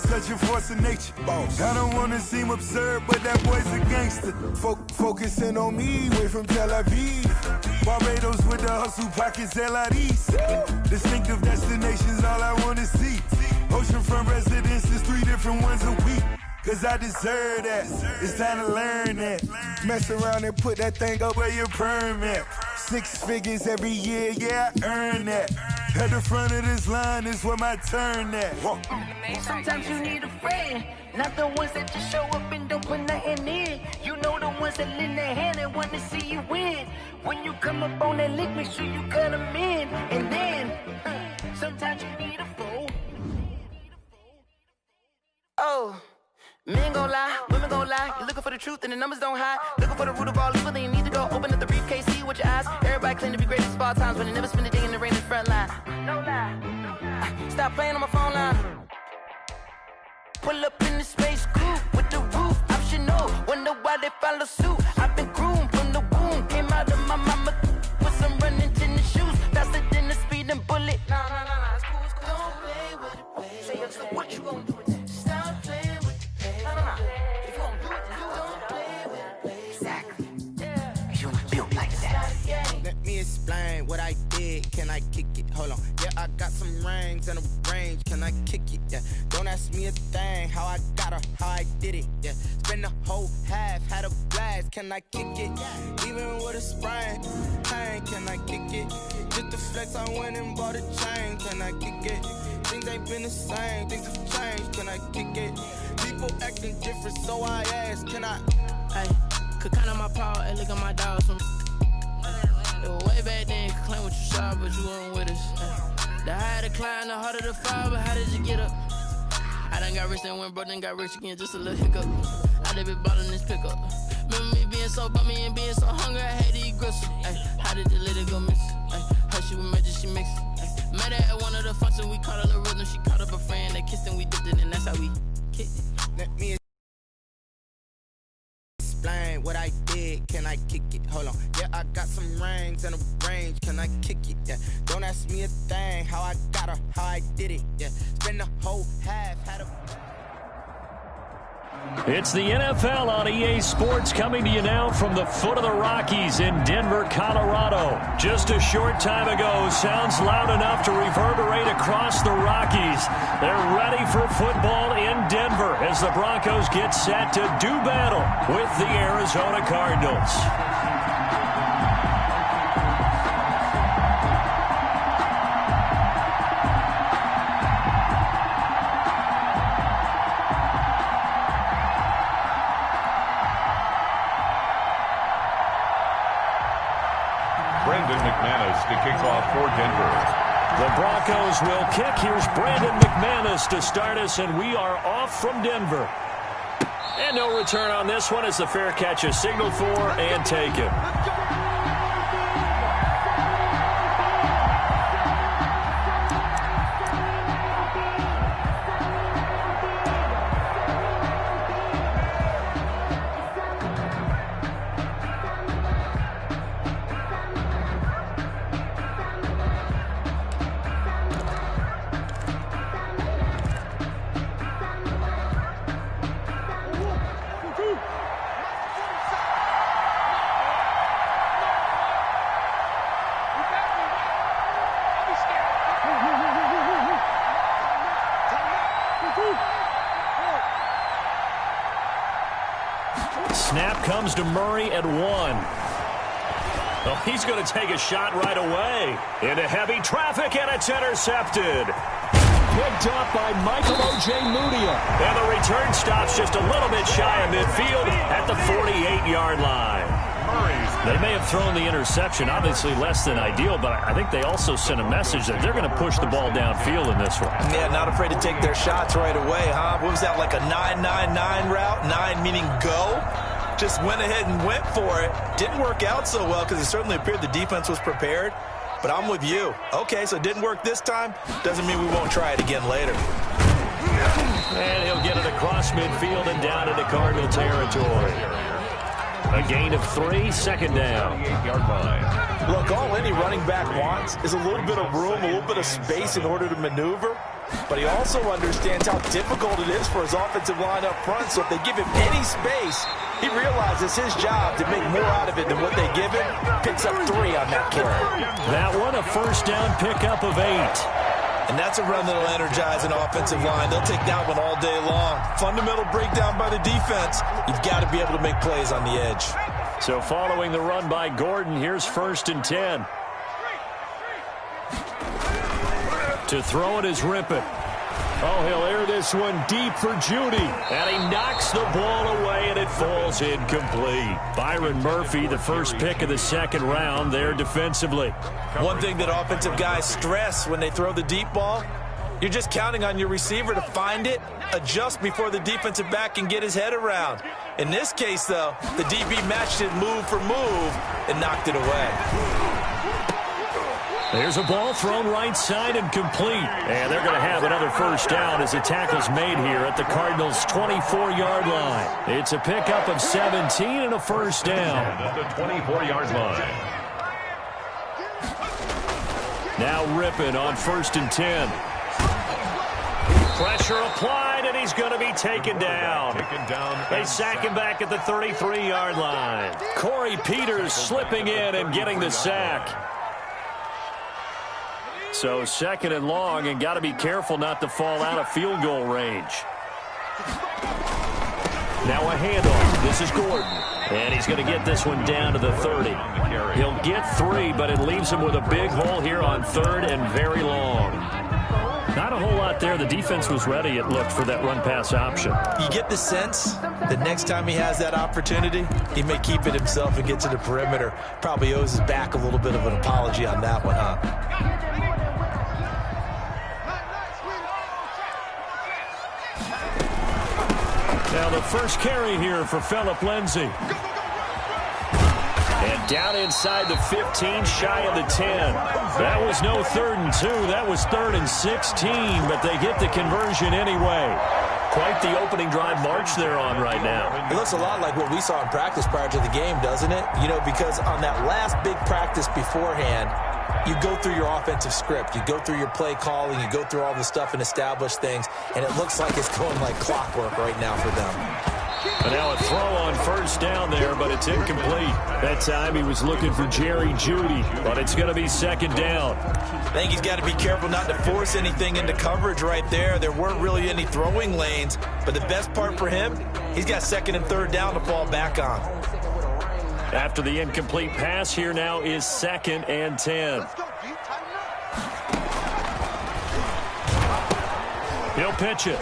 is such a force of nature. I don't want to seem absurd, but that boy's a gangster. Focusing on me, way from Tel Aviv. Barbados with the hustle pockets, LIDs. Distinctive destinations, all I want to see. Oceanfront residences, 3 different ones a week. Cause I deserve that, it's time to learn that. Mess around and put that thing up where your permit. 6 figures every year, yeah, I earn that. At the front of this line is where my turn at. Sometimes you need a friend, not the ones that just show up and don't put nothing in. You know the ones that lend their hand and want to see you win. When you come up on that lick, make sure you cut them in. And then, sometimes you need a fool. Oh. Men gon' lie, women gon' lie. You're looking for the truth and the numbers don't hide. Looking for the root of all evil, then you need to go open up the briefcase, see with your eyes. Everybody claim to be greatest of all times, when they never spend a day in the rain in the front line. No lie. Stop playing on my phone line. Pull up in the space coupe with the roof optional. Wonder why they follow suit. I've been groomed from the womb. Came out of my mama with some running tennis shoes. Faster than the speeding bullet. Nah, it's cool, it's cool. Don't play with it, baby. Say, so what you gon' do with that? Stop playing with it. If you gon' do it, then don't play with it, baby. Exactly. Yeah. You built like that. Let me explain what I did. Can I kick it? Hold on. Yeah, I got some rings and a range. Can I kick it? Yeah. Don't ask me a thing. How I got her, how I did it. Yeah. Spend the whole half, had a blast. Can I kick it? Even with a sprain, pain. Can I kick it? Just to flex, I went and bought a chain. Can I kick it? Things ain't been the same. Things have changed. Can I kick it? People acting different, so I ask, can I? Hey, could count on my power and look at my dogs from. It was way back then, could claim what you saw, but you weren't with us. Hey, the higher the climb, the harder the fall, but how did you get up? I done got rich and went broke, then got rich again, just a little hiccup. I done been bought in this pickup. Remember me being so bummy and being so hungry, I had to eat gristle. Hey, how did the lady go miss? Hey, how she was magic, she mixed. Hey, met her at one of the functions, we caught her the rhythm, she caught up a friend, they kissed and we dipped it, and that's how we kicked it. Let me explain what I did. Can I kick it? Hold on. Yeah, I got some rings and a range. Can I kick it? Yeah. Don't ask me a thing. How I got her, how I did it. Yeah. Spend the whole half, had a. It's the NFL on EA Sports, coming to you now from the foot of the Rockies in Denver, Colorado. Just a short time ago, sounds loud enough to reverberate across the Rockies. They're ready for football in Denver as the Broncos get set to do battle with the Arizona Cardinals. To kick off for Denver. The Broncos will kick. Here's Brandon McManus to start us, and we are off from Denver. And no return on this one as the fair catch is signaled for and taken. Snap comes to Murray at 1. Oh, he's going to take a shot right away. Into heavy traffic, and it's intercepted. Picked up by Michael Ojemudia. And the return stops just a little bit shy of midfield at the 48-yard line. They may have thrown the interception, obviously less than ideal, but I think they also sent a message that they're going to push the ball downfield in this one. Yeah, not afraid to take their shots right away, huh? What was that, like a 9-9-9 route? 9 meaning go? Just went ahead and went for it. Didn't work out so well because it certainly appeared the defense was prepared. But I'm with you. Okay, so it didn't work this time. Doesn't mean we won't try it again later. And he'll get it across midfield and down into Cardinal territory. A gain of 3, second down. Look, all any running back wants is a little bit of room, a little bit of space in order to maneuver. but he also understands how difficult it is for his offensive line up front. So if they give him any space, he realizes his job to make more out of it than what they give him. Picks up 3 on that carry. That one a first down pickup of 8. And that's a run that'll energize an offensive line. They'll take that one all day long. Fundamental breakdown by the defense. You've got to be able to make plays on the edge. So following the run by Gordon, here's 1st and 10. To throw it is Rippon. Oh, he'll air this one deep for Judy. And he knocks the ball away, and it falls incomplete. Byron Murphy, the first pick of the 2nd round there defensively. One thing that offensive guys stress when they throw the deep ball, you're just counting on your receiver to find it, adjust before the defensive back can get his head around. In this case, though, the DB matched it move for move and knocked it away. There's a ball thrown right side and complete. And they're going to have another first down as the tackle's made here at the Cardinals' 24-yard line. It's a pickup of 17 and a first down. At the 24-yard line. Now Rippon on 1st and 10. Pressure applied, and he's going to be taken down. They sack him back at the 33-yard line. Corey Peters slipping in and getting the sack. So 2nd and long, and got to be careful not to fall out of field goal range. Now a handoff. This is Gordon. And he's going to get this one down to the 30. He'll get 3, but it leaves him with a big hole here on 3rd and very long. Not a whole lot there. The defense was ready, it looked, for that run-pass option. You get the sense that next time he has that opportunity, he may keep it himself and get to the perimeter. Probably owes his back a little bit of an apology on that one, huh? Now the first carry here for Phillip Lindsay. And down inside the 15, shy of the 10. That was no 3rd and 2. That was 3rd and 16, but they get the conversion anyway. Quite the opening drive march they're on right now. It looks a lot like what we saw in practice prior to the game, doesn't it? You know, because on that last big practice beforehand, you go through your offensive script. You go through your play calling. You go through all the stuff and establish things. And it looks like it's going like clockwork right now for them. And now a throw on first down there, but it's incomplete. That time he was looking for Jerry Jeudy, but it's going to be 2nd down. I think he's got to be careful not to force anything into coverage right there. There weren't really any throwing lanes, but the best part for him, he's got 2nd and 3rd down to fall back on. After the incomplete pass, here now is 2nd and 10. He'll pitch it.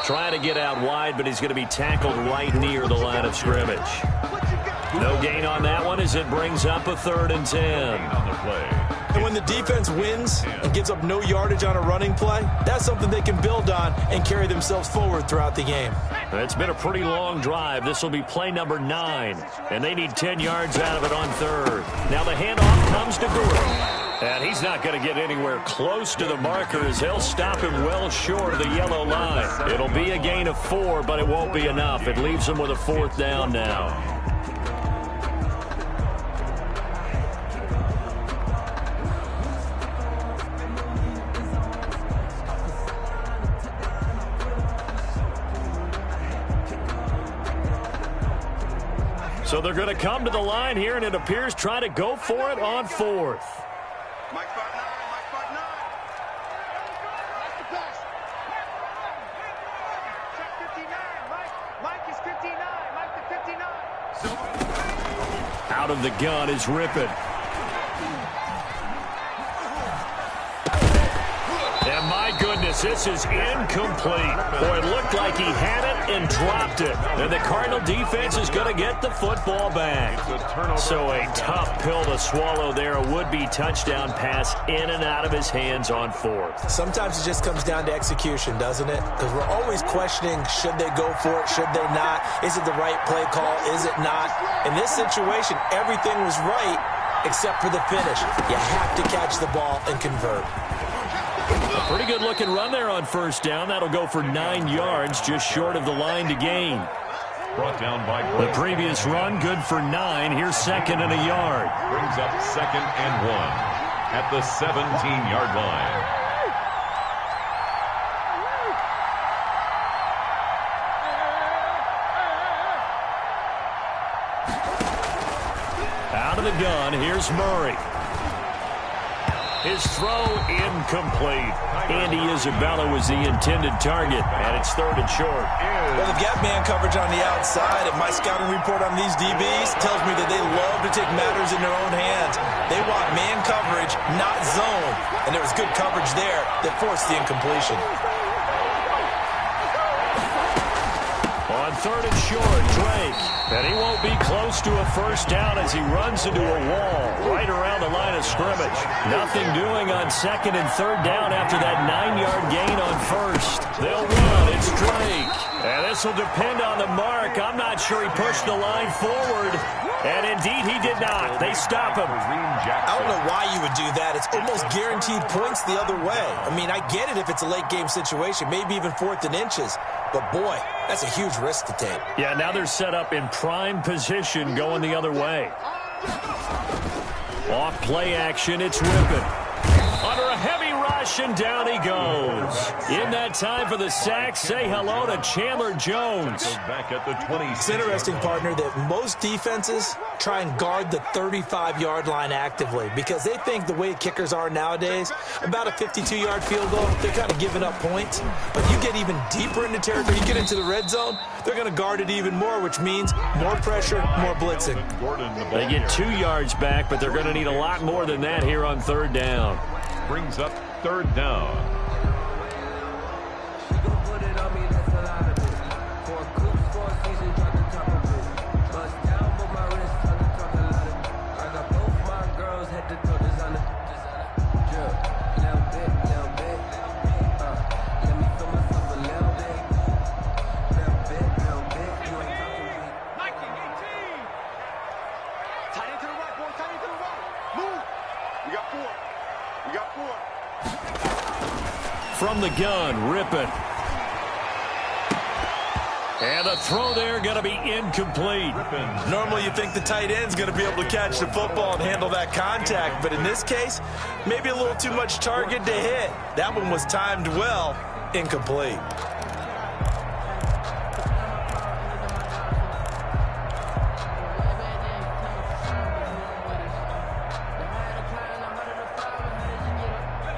Trying to get out wide, but he's going to be tackled right near the line of scrimmage. No gain on that one as it brings up a 3rd and 10. And when the defense wins and gives up no yardage on a running play, that's something they can build on and carry themselves forward throughout the game. It's been a pretty long drive. This will be play number 9, and they need 10 yards out of it on 3rd. Now the handoff comes to Gordon. And he's not going to get anywhere close to the markers. They'll stop him well short of the yellow line. It'll be a gain of 4, but it won't be enough. It leaves him with a 4th down now. So they're going to come to the line here, and it appears try to go for it on 4th. Out of the gun is Rippon. And my goodness, this is incomplete. Boy, it looked like he had it and dropped it. And the Cardinal defense is going to get the football back. So a tough pill to swallow there. A would-be touchdown pass in and out of his hands on 4th. Sometimes it just comes down to execution, doesn't it? Because we're always questioning, should they go for it, should they not? Is it the right play call, is it not? In this situation, everything was right except for the finish. You have to catch the ball and convert. A pretty good-looking run there on first down. That'll go for 9 yards, just short of the line to gain. Brought down by the previous run, good for 9. Here's 2nd and a yard. Brings up 2nd and 1 at the 17-yard line. the gun, here's Murray. His throw incomplete. Andy Isabella was the intended target, and it's 3rd and short. Well, they've got man coverage on the outside, and my scouting report on these DBs tells me that they love to take matters in their own hands. They want man coverage, not zone, and there was good coverage there that forced the incompletion. On 3rd and short, Drake. And he won't be close to a first down as he runs into a wall right around the line of scrimmage. Nothing doing on 2nd and 3rd down after that 9-yard gain on 1st. They'll run. It's Drake. And this will depend on the mark. I'm not sure he pushed the line forward. And indeed, he did not. They stop him. I don't know why you would do that. It's almost guaranteed points the other way. I mean, I get it if it's a late game situation, maybe even 4th and inches. But, boy, that's a huge risk to take. Yeah, now they're set up in prime position going the other way. Off play action, it's Rippon. Under a heavy rush, and down he goes. In that time for the sack, say hello to Chandler Jones. Back at the 20. It's interesting, partner, that most defenses try and guard the 35-yard line actively because they think the way kickers are nowadays, about a 52-yard field goal, they're kind of giving up points. But you get even deeper into territory, you get into the red zone, they're going to guard it even more, which means more pressure, more blitzing. They get 2 yards back, but they're going to need a lot more than that here on 3rd down. Brings up 3rd down. From the gun, Rippon. And the throw there going to be incomplete. Normally you think the tight end's going to be able to catch the football and handle that contact, but in this case, maybe a little too much target to hit. That one was timed well, incomplete.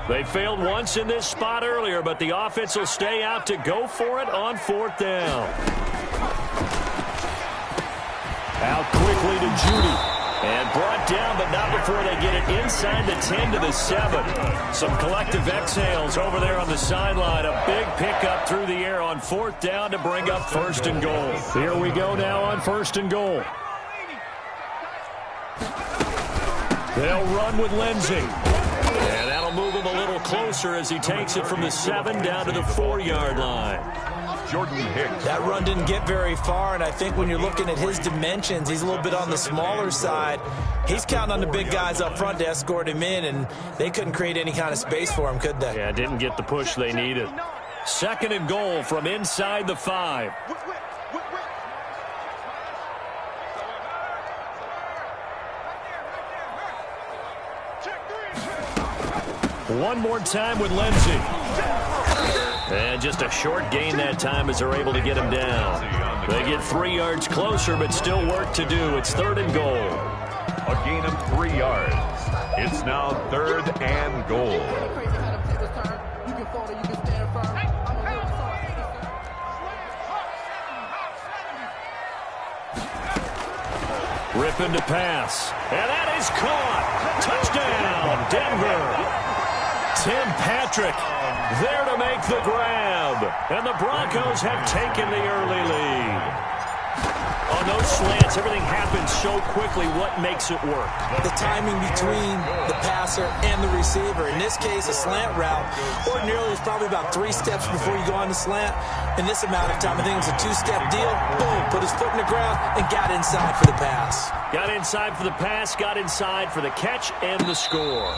They failed once in this spot earlier, but the offense will stay out to go for it on 4th down. Out quickly to Judy. And brought down, but not before they get it inside the 10 to the 7. Some collective exhales over there on the sideline. A big pickup through the air on 4th down to bring up 1st and goal. Here we go now on 1st and goal. They'll run with Lindsey. And that'll move him a little closer as he takes it from the 7 down to the 4-yard line. Jordan Hicks. That run didn't get very far, and I think when you're looking at his dimensions, he's a little bit on the smaller side. He's counting on the big guys up front to escort him in, and they couldn't create any kind of space for him, could they? Yeah, didn't get the push they needed. 2nd and goal from inside the 5. One more time with Lindsey. And just a short gain that time as they're able to get him down. They get 3 yards closer, but still work to do. It's 3rd and goal. A gain of 3 yards. It's now 3rd and goal. Rippon to pass. And that is caught. Touchdown, Denver. Tim Patrick there to make the grab. And the Broncos have taken the early lead. On those slants, everything happens so quickly. What makes it work? The timing between the passer and the receiver. In this case, a slant route. Ordinarily, it's probably about 3 steps before you go on the slant. In this amount of time, I think it's a 2-step deal. Boom, put his foot in the ground and got inside for the pass. Got inside for the pass, got inside for the catch and the score.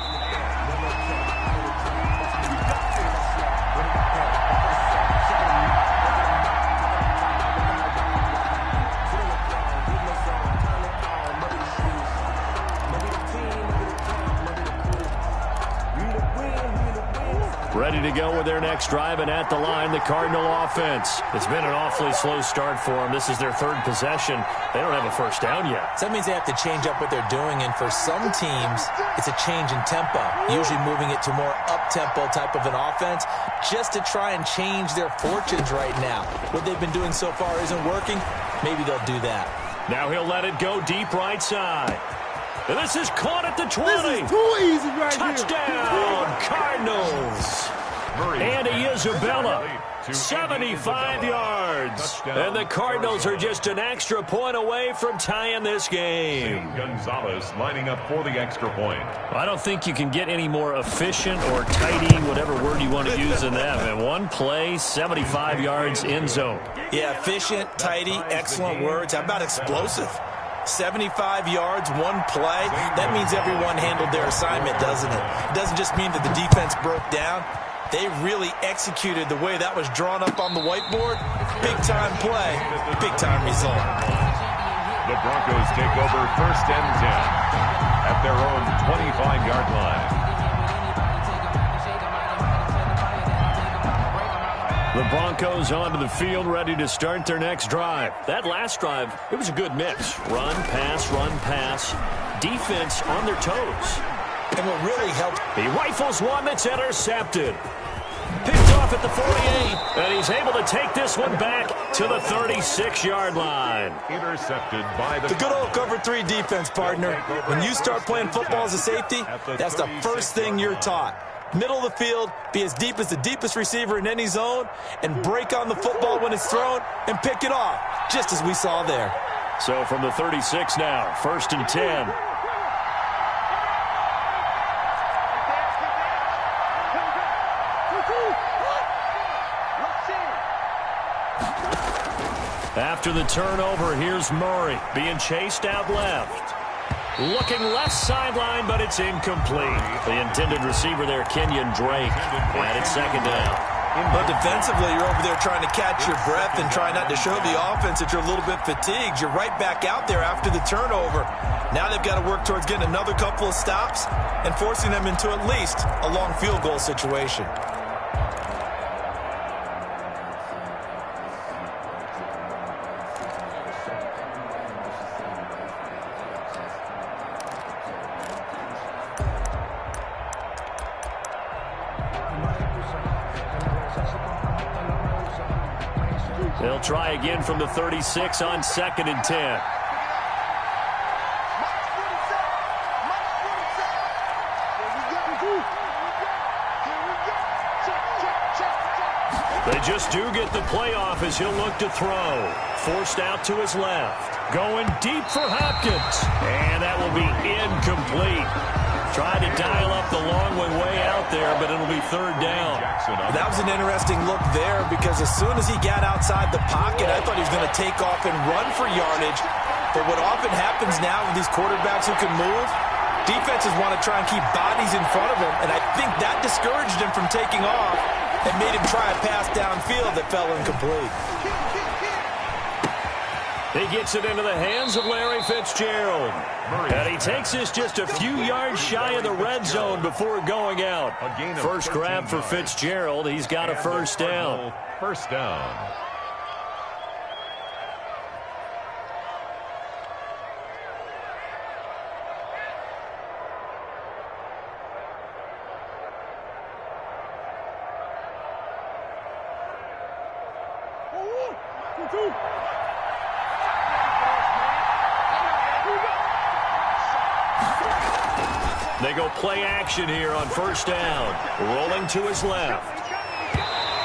Ready to go with their next drive, and at the line, the Cardinal offense. It's been an awfully slow start for them. This is their third possession. They don't have a first down yet. So that means they have to change up what they're doing, and for some teams, it's a change in tempo, usually moving it to more up-tempo type of an offense just to try and change their fortunes right now. What they've been doing so far isn't working. Maybe they'll do that. Now he'll let it go deep right side. And this is caught at the 20. This is too easy right Touchdown, Cardinals. Andy Isabella, 75 yards. And the Cardinals are just an extra point away from tying this game. Gonzalez lining up for the extra point. I don't think you can get any more efficient or tidy, whatever word you want to use in that. And one play, 75 yards end zone. Yeah, efficient, tidy, excellent words. How about explosive? 75 yards, one play. That means everyone handled their assignment, doesn't it? It doesn't just mean that the defense broke down. They really executed the way that was drawn up on the whiteboard. Big-time play, big-time result. The Broncos take over 1st and 10 at their own 25-yard line. The Broncos onto the field, ready to start their next drive. That last drive, it was a good mix. Run, pass, defense on their toes. And what really helped, he rifles one that's intercepted. Picked off at the 48, and he's able to take this one back to the 36-yard line. Intercepted by the good old cover 3 defense, partner. When you start playing football as a safety, that's the first thing you're taught. Middle of the field, be as deep as the deepest receiver in any zone, and break on the football when it's thrown and pick it off, just as we saw there. So from the 36 now, 1st and 10. After the turnover, here's Murray being chased out left. Looking left sideline, but it's incomplete. The intended receiver there, Kenyon Drake, and it's 2nd down. But defensively, you're over there trying to catch your breath and try not to show the offense that you're a little bit fatigued. You're right back out there after the turnover. Now they've got to work towards getting another couple of stops and forcing them into at least a long field goal situation. They'll try again from the 36 on 2nd and 10. They just do get the playoff as he'll look to throw. Forced out to his left. Going deep for Hopkins. And that will be incomplete. Tried to dial up the long one way out there, but it'll be 3rd down. That was an interesting look there because as soon as he got outside the pocket, I thought he was going to take off and run for yardage. But what often happens now with these quarterbacks who can move, defenses want to try and keep bodies in front of him, and I think that discouraged him from taking off and made him try a pass downfield that fell incomplete. He gets it into the hands of Larry Fitzgerald. And he takes this just a few yards shy of the red zone before going out. First grab for Fitzgerald. He's got a 1st down. 1st down. They go play action here on 1st down. Rolling to his left.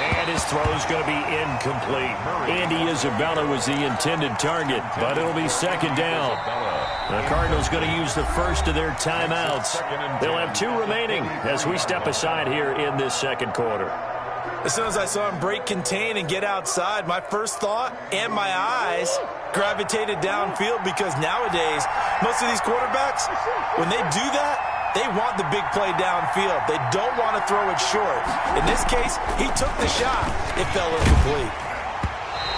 And his throw's going to be incomplete. Andy Isabella was the intended target, but it'll be 2nd down. The Cardinals going to use the first of their timeouts. They'll have 2 remaining as we step aside here in this 2nd quarter. As soon as I saw him break contain and get outside, my first thought and my eyes gravitated downfield because nowadays, most of these quarterbacks, when they do that, they want the big play downfield. They don't want to throw it short. In this case, he took the shot. It fell incomplete.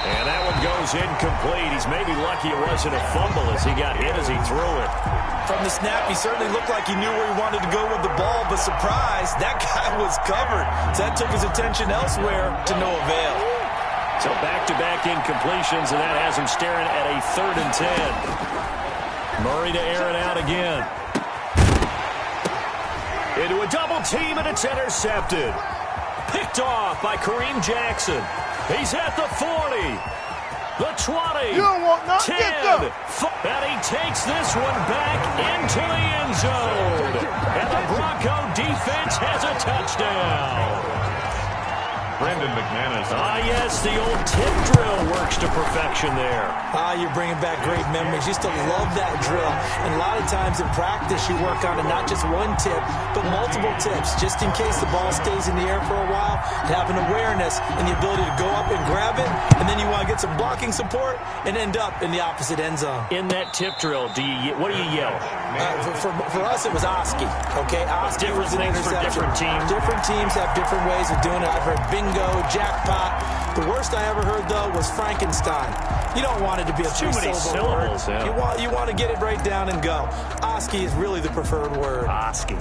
And that one goes goes incomplete. He's maybe lucky it wasn't a fumble as he got hit as he threw it. From the snap, he certainly looked like he knew where he wanted to go with the ball, but surprise, that guy was covered. So that took his attention elsewhere to no avail. So back-to-back incompletions, and that has him staring at a 3rd and 10. Murray to air it out again. Into a double team, and it's intercepted. Picked off by Kareem Jackson. He's at the 40, the 20, You don't want nothing. 10, and he takes this one back into the end zone. And the Bronco defense has a touchdown. Brandon McManus. Yes, the old tip drill works to perfection there. You're bringing back great memories. Used to love that drill. And a lot of times in practice, you work on it not just one tip, but multiple tips, just in case the ball stays in the air for a while, to have an awareness and the ability to go up and grab it, and then you want to get some blocking support and end up in the opposite end zone. In that tip drill, what do you yell? For us, it was Oski. Okay, Oski was an things for interception. different teams. Different teams have different ways of doing it. I've heard bingo, jackpot. The worst I ever heard, though, was Frankenstein. You don't want it to be a Too many three-syllable syllables, word. yeah. You want to get it right down and go. Oski is really the preferred word. Oski.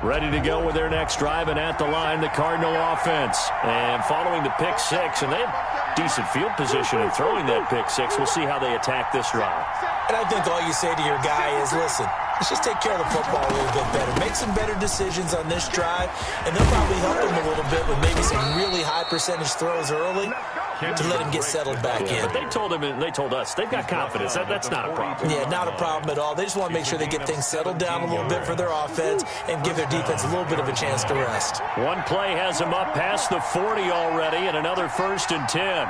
Ready to go with their next drive, and at the line, the Cardinal offense. And following the pick six, and they have decent field position in throwing that pick six. We'll see how they attack this drive. And I think all you say to your guy is, listen, let's just take care of the football a little bit better. Make some better decisions on this drive, and they'll probably help him a little bit with maybe some really high percentage throws early to let him get settled back in. But they told him, and they told us, they've got confidence. That's not a problem. Yeah, not a problem at all. They just want to make sure they get things settled down a little bit for their offense and give their defense a little bit of a chance to rest. One play has them up past the 40 already, and another 1st and 10.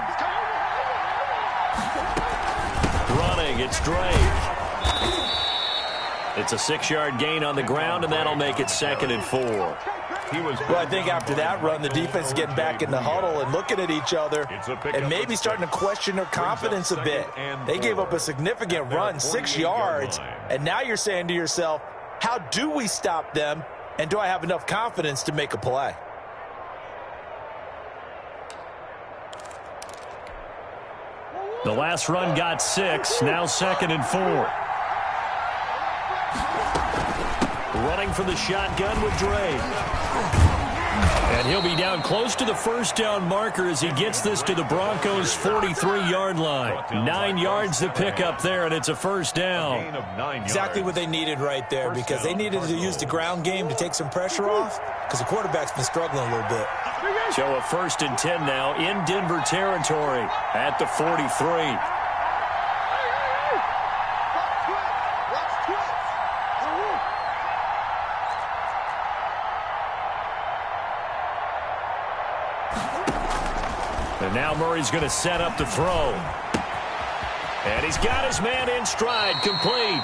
Running, it's Drake. It's a 6-yard gain on the ground, and that'll make it 2nd and 4. Well, I think after that run, the defense is getting back in the huddle and looking at each other and maybe starting to question their confidence a bit. They gave up a significant run, 6 yards, and now you're saying to yourself, how do we stop them, and do I have enough confidence to make a play? The last run got 6, now 2nd and 4. Running from the shotgun with Drake. And he'll be down close to the 1st down marker as he gets this to the Broncos' 43-yard line. 9 yards to pick up there, and it's a 1st down. Exactly what they needed right there, because they needed to use the ground game to take some pressure off, because the quarterback's been struggling a little bit. So a 1st and 10 now in Denver territory at the 43. And now Murray's going to set up the throw. And he's got his man in stride, complete.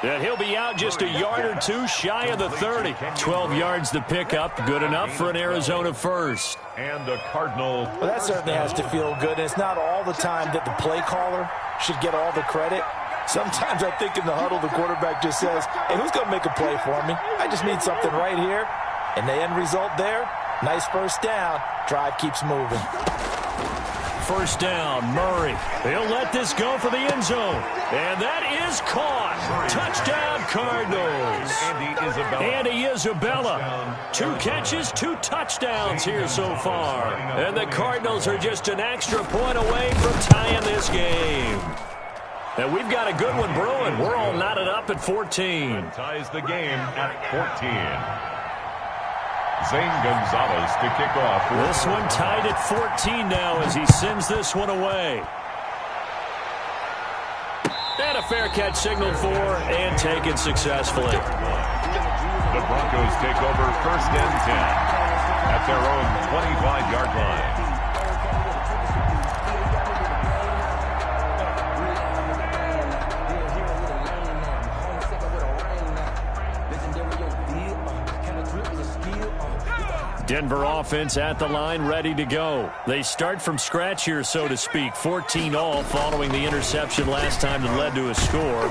And he'll be out just a yard or two shy of the 30. 12 yards to pick up, good enough for an Arizona 1st. And the Cardinal. Well, that certainly has to feel good. And it's not all the time that the play caller should get all the credit. Sometimes I think in the huddle, the quarterback just says, hey, who's going to make a play for me? I just need something right here. And the end result there, nice 1st down. Drive keeps moving. 1st down, Murray. He'll let this go for the end zone. And that is caught. Touchdown, Cardinals. Andy Isabella. 2 catches, 2 touchdowns here so far. And the Cardinals are just an extra point away from tying this game. And we've got a good one brewing. We're all knotted up at 14. Ties the game at 14. Zane Gonzalez to kick off. This one tied at 14 now as he sends this one away. And a fair catch signaled for and taken successfully. The Broncos take over 1st and 10 at their own 25-yard line. Denver offense at the line, ready to go. They start from scratch here, so to speak. 14 all following the interception last time that led to a score.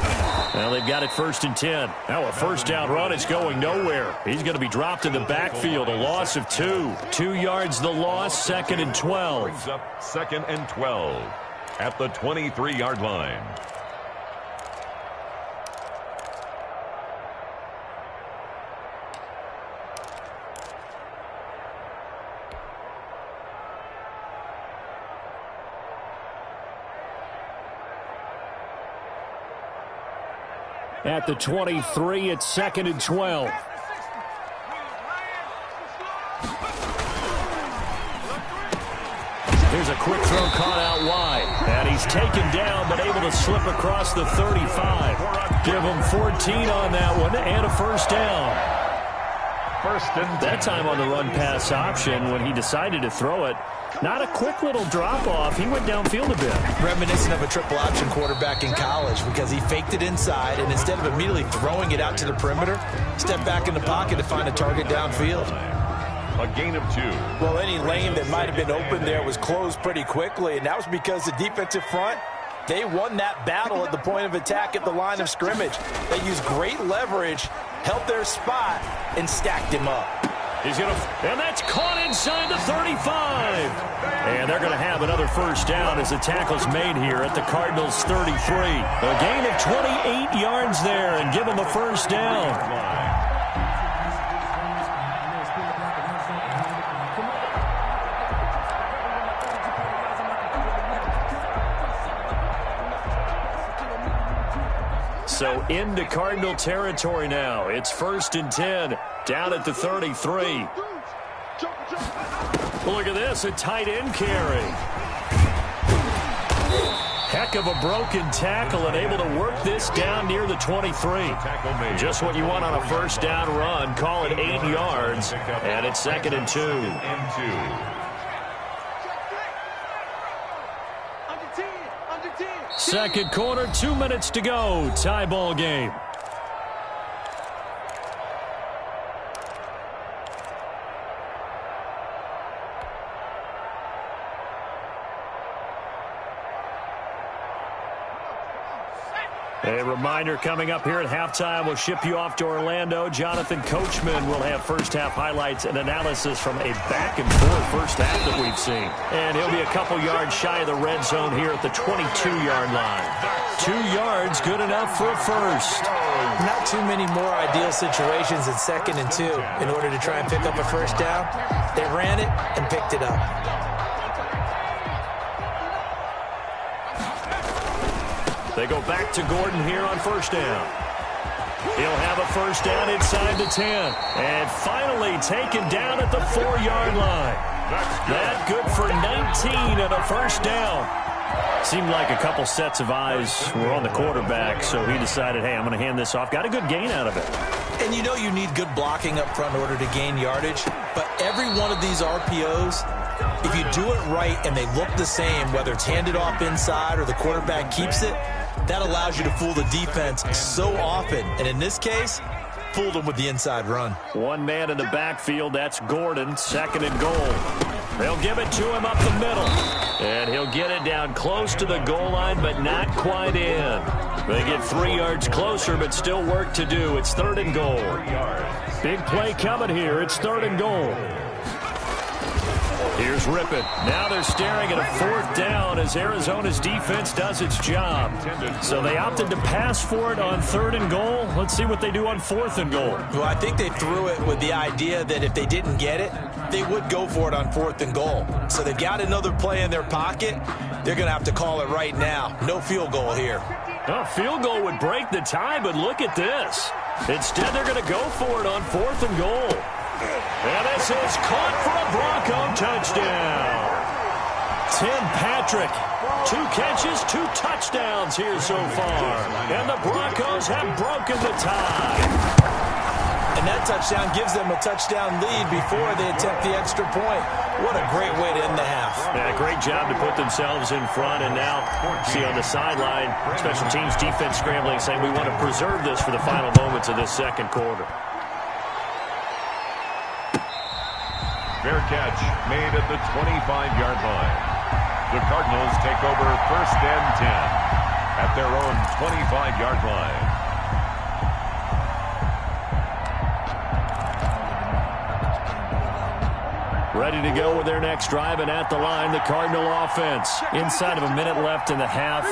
Well, they've got it 1st and 10. Now a 1st down run is going nowhere. He's going to be dropped in the backfield. A loss of 2. 2 yards the loss, 2nd and 12. Brings up 2nd and 12. at the 23-yard line. At the 23, it's 2nd and 12. Here's a quick throw caught out wide. And he's taken down, but able to slip across the 35. Give him 14 on that one and a first down. First and 10. That time on the run-pass option when he decided to throw it. Not a quick little drop-off. He went downfield a bit. Reminiscent of a triple option quarterback in college because he faked it inside, and instead of immediately throwing it out to the perimeter, stepped back in the pocket to find a target downfield. A gain of 2. Well, any lane that might have been open there was closed pretty quickly, and that was because the defensive front, they won that battle at the point of attack at the line of scrimmage. They used great leverage, held their spot, and stacked him up. And that's caught inside the 35. And they're going to have another first down as the tackle's made here at the Cardinals' 33. A gain of 28 yards there and give them a first down. So into Cardinal territory now. It's 1st and 10, down at the 33. Look at this, a tight end carry. Heck of a broken tackle and able to work this down near the 23. Just what you want on a first down run. Call it 8 yards, and it's 2nd and 2. Second quarter, 2 minutes to go. Tie ball game. A reminder coming up here at halftime, we'll ship you off to Orlando. Jonathan Coachman will have first-half highlights and analysis from a back-and-forth first half that we've seen. And he'll be a couple yards shy of the red zone here at the 22-yard line. 2 yards, good enough for a first. Not too many more ideal situations in 2nd and 2 in order to try and pick up a first down. They ran it and picked it up. They go back to Gordon here on first down. He'll have a first down inside the 10. And finally taken down at the 4-yard line. That good for 19 and a first down. Seemed like a couple sets of eyes were on the quarterback, so he decided, hey, I'm going to hand this off. Got a good gain out of it. And you know you need good blocking up front in order to gain yardage. But every one of these RPOs, if you do it right and they look the same, whether it's handed off inside or the quarterback keeps it, that allows you to fool the defense so often. And in this case, fooled them with the inside run. One man in the backfield, that's Gordon, 2nd and goal. They'll give it to him up the middle. And he'll get it down close to the goal line, but not quite in. They get 3 yards closer, but still work to do. It's 3rd and goal. Big play coming here. It's 3rd and goal. Here's Rippon. Now they're staring at a 4th down as Arizona's defense does its job. So they opted to pass for it on 3rd and goal. Let's see what they do on 4th and goal. Well, I think they threw it with the idea that if they didn't get it, they would go for it on 4th and goal. So they've got another play in their pocket. They're going to have to call it right now. No field goal here. A field goal would break the tie, but look at this. Instead, they're going to go for it on 4th and goal. And this is caught for a Bronco touchdown. Tim Patrick, 2 catches, 2 touchdowns here so far. And the Broncos have broken the tie. And that touchdown gives them a touchdown lead before they attempt the extra point. What a great way to end the half. Yeah, great job to put themselves in front. And now, see on the sideline, special teams defense scrambling, saying we want to preserve this for the final moments of this second quarter. Fair catch made at the 25-yard line. The Cardinals take over 1st and 10 at their own 25-yard line. Ready to go with their next drive, and at the line, the Cardinal offense. Inside of a minute left in the half,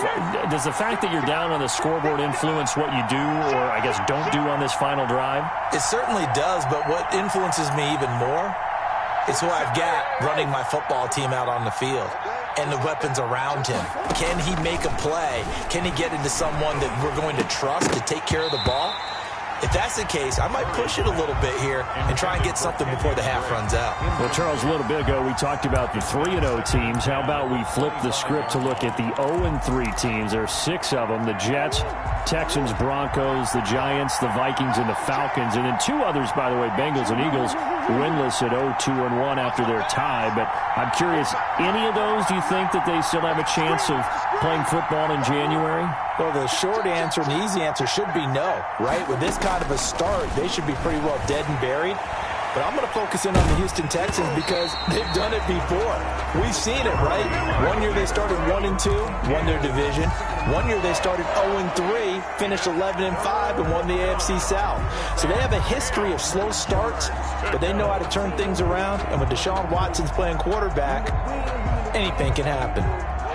does the fact that you're down on the scoreboard influence what you do, or I guess don't do on this final drive? It certainly does, but what influences me even more is who I've got running my football team out on the field and the weapons around him. Can he make a play? Can he get into someone that we're going to trust to take care of the ball? If that's the case, I might push it a little bit here and try and get something before the half runs out. Well, Charles, a little bit ago we talked about the 3-0 teams. How about we flip the script to look at the 0-3 teams? There are 6 of them: the Jets, Texans, Broncos, the Giants, the Vikings, and the Falcons. And then 2 others, by the way, Bengals and Eagles, winless at 0-2-1 after their tie. But I'm curious, any of those, do you think that they still have a chance of playing football in January? Well, the short answer and the easy answer should be no, right? With this kind of a start, they should be pretty well dead and buried. But I'm going to focus in on the Houston Texans because they've done it before. We've seen it, right? One year they started 1-2, won their division. One year they started 0-3, finished 11-5, and won the AFC South. So they have a history of slow starts, but they know how to turn things around. And when Deshaun Watson's playing quarterback, anything can happen.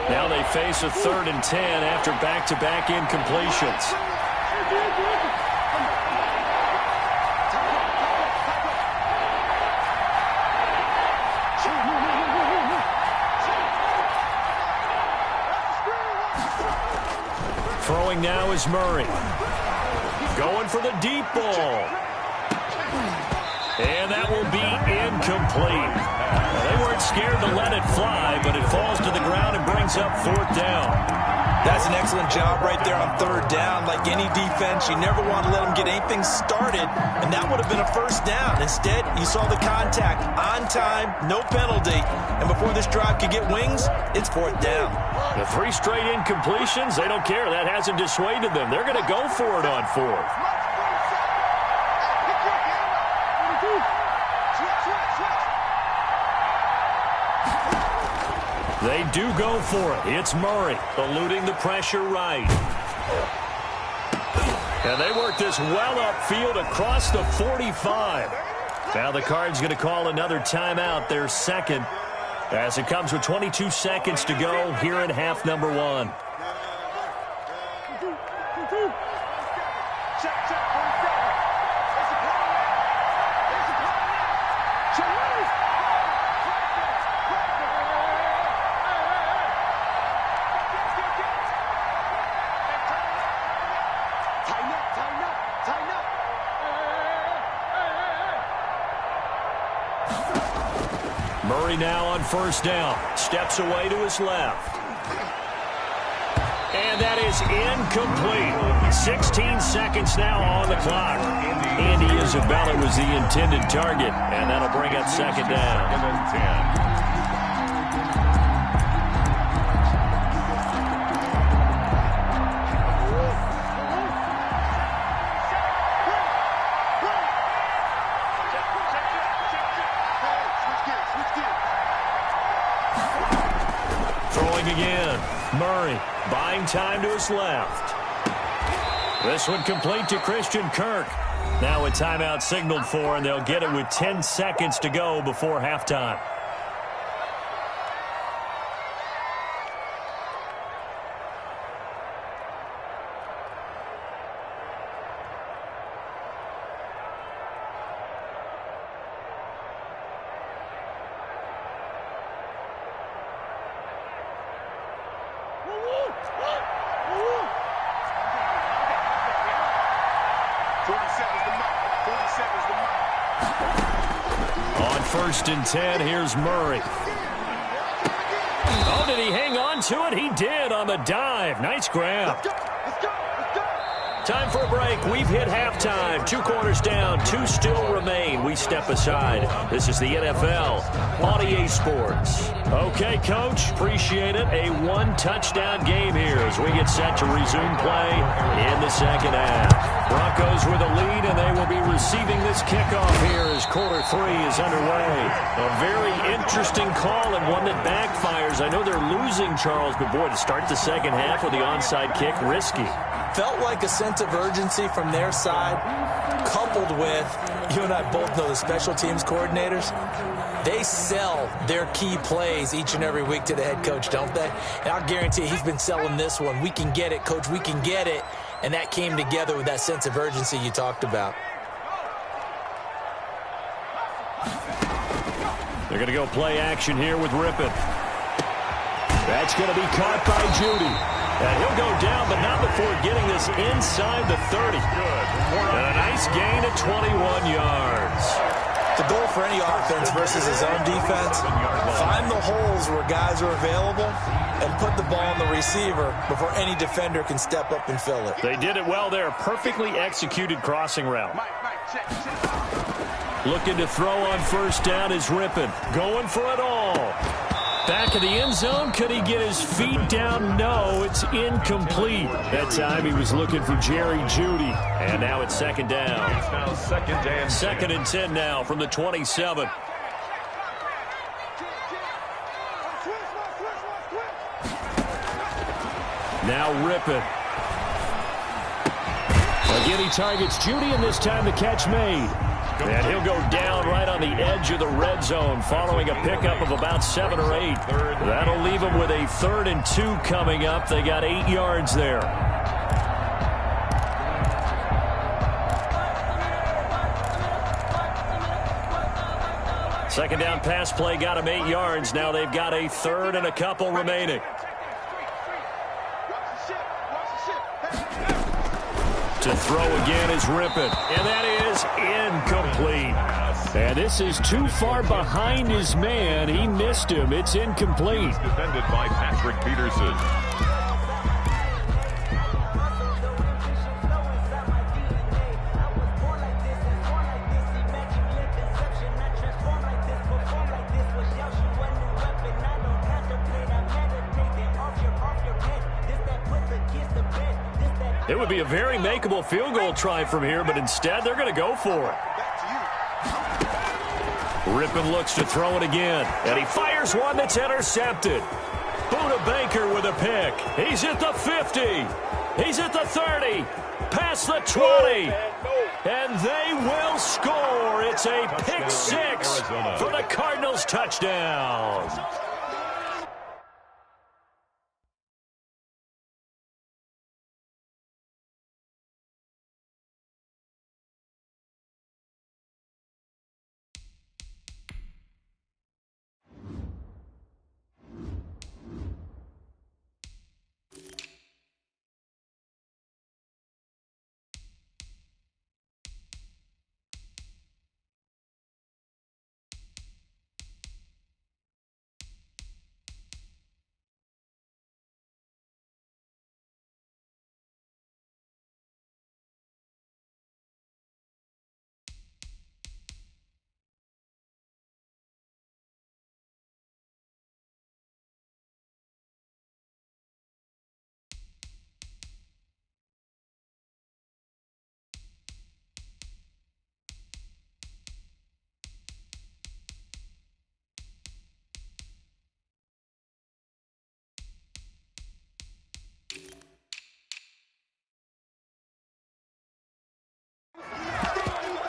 Now they face a 3rd and 10 after back-to-back incompletions. Throwing now is Murray. Going for the deep ball. And that will be incomplete. They weren't scared to let it fly, but it falls to the ground and brings up 4th down. That's an excellent job right there on 3rd down. Like any defense, you never want to let them get anything started, and that would have been a 1st down. Instead, you saw the contact on time, no penalty, and before this drive could get wings, it's 4th down. The 3 straight incompletions, they don't care. That hasn't dissuaded them. They're going to go for it on 4th. They do go for it. It's Murray eluding the pressure right. And they work this well upfield across the 45. Now the Cards going to call another timeout, their 2nd, as it comes with 22 seconds to go here in half number 1. Murray now on 1st down. Steps away to his left. And that is incomplete. 16 seconds now on the clock. Andy Isabella was the intended target, and that'll bring up 2nd down. Again, Murray buying time to his left. This one complete to Christian Kirk. Now a timeout signaled for, and they'll get it with 10 seconds to go before halftime. On 1st and 10, here's Murray. Oh, did he hang on to it? He did on the dive. Nice grab. Time for a break. We've hit halftime. 2 quarters down. 2 still remain. We step aside. This is the NFL on EA Sports. Okay, Coach. Appreciate it. A 1-touchdown game here as we get set to resume play in the 2nd half. Broncos with a lead, and they will be receiving this kickoff here as quarter 3 is underway. A very interesting call and one that backfires. I know they're losing, Charles, but boy, to start the 2nd half with the onside kick, risky. Felt like a sense of urgency from their side, coupled with, you and I both know the special teams coordinators, they sell their key plays each and every week to the head coach, don't they? And I'll guarantee you he's been selling this one. We can get it, coach, we can get it. And that came together with that sense of urgency you talked about. They're going to go play action here with Rippon. That's going to be caught by Judy. And he'll go down, but not before getting this inside the 30. And a nice gain of 21 yards. The goal for any offense versus his own defense, find the holes where guys are available and put the ball on the receiver before any defender can step up and fill it. They did it well there. Perfectly executed crossing route. Looking to throw on first down is Rippon. Going for it all. Back of the end zone. Could he get his feet down? No, it's incomplete. That time he was looking for Jerry Jeudy. And now it's second down. It's now second and 10 now from the 27. Now Rippon. Again, he targets Jeudy, and this time the catch made. And he'll go down right on the edge of the red zone following a pickup of about 7 or 8. That'll leave them with a 3rd and 2 coming up. They got 8 yards there. Second down pass play got them 8 yards. Now they've got a 3rd and a couple remaining. To throw again is Rippon, and that is incomplete. And this is too far behind his man. He missed him. It's incomplete. Defended by Patrick Peterson. It would be a very makeable field goal try from here, but instead they're going to go for it. Rippon looks to throw it again, and he fires one that's intercepted. Buda Baker with a pick. He's at the 50. He's at the 30. Past the 20. And they will score. It's a pick 6 for the Cardinals touchdown.